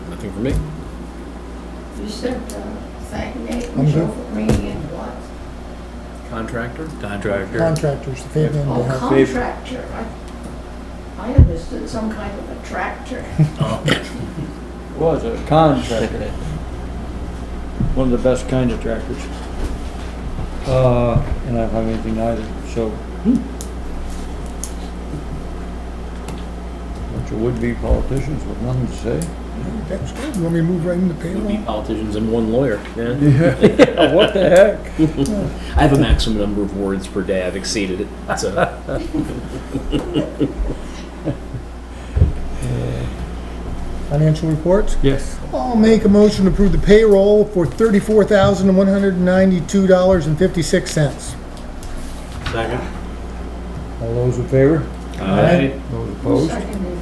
Nothing for me. You said, thank Nate I'm and Joe good. for bringing in what? Contractor? Contractor. contractors, the Fabian to Oh, help. contractor. I understood some kind of a tractor. Was a contractor. One of the best kind of tractors. And I don't have anything either, so. Bunch of would-be politicians with nothing to say. That's good. You want me to move right into Would be payroll? politicians and one lawyer, yeah. Yeah, what the heck? I have a maximum number of words per day, I've exceeded it, so. Financial reports? Yes. I'll make a motion to approve the payroll for $34,192.56. Second. All those in favor? Aye. Those opposed? Seconded.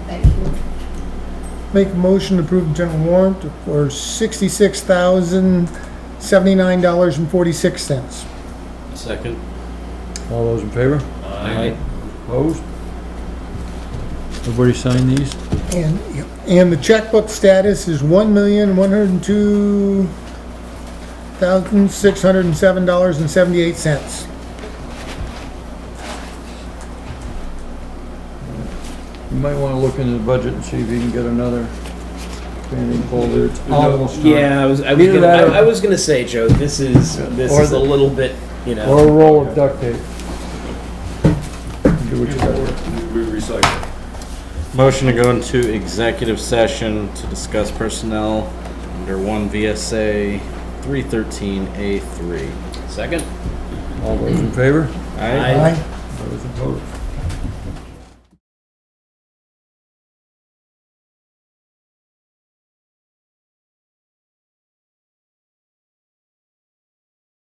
Thank you. Make a motion to approve the general warrant for $66,079.46. Second. All those in favor? Aye. Opposed? Everybody sign these? And the checkbook status is $1,102,607.78. You might want to look into the budget and see if you can get another expanding folder. It's almost done. Yeah, Either that or- I was gonna say, Joe, this is Or a the- little bit, you know. Or a roll of duct tape. Do what you gotta do. We recycle. Motion to go into executive session to discuss personnel under 1 VSA 313A3. Second? All those in favor? Aye. Aye. Those opposed?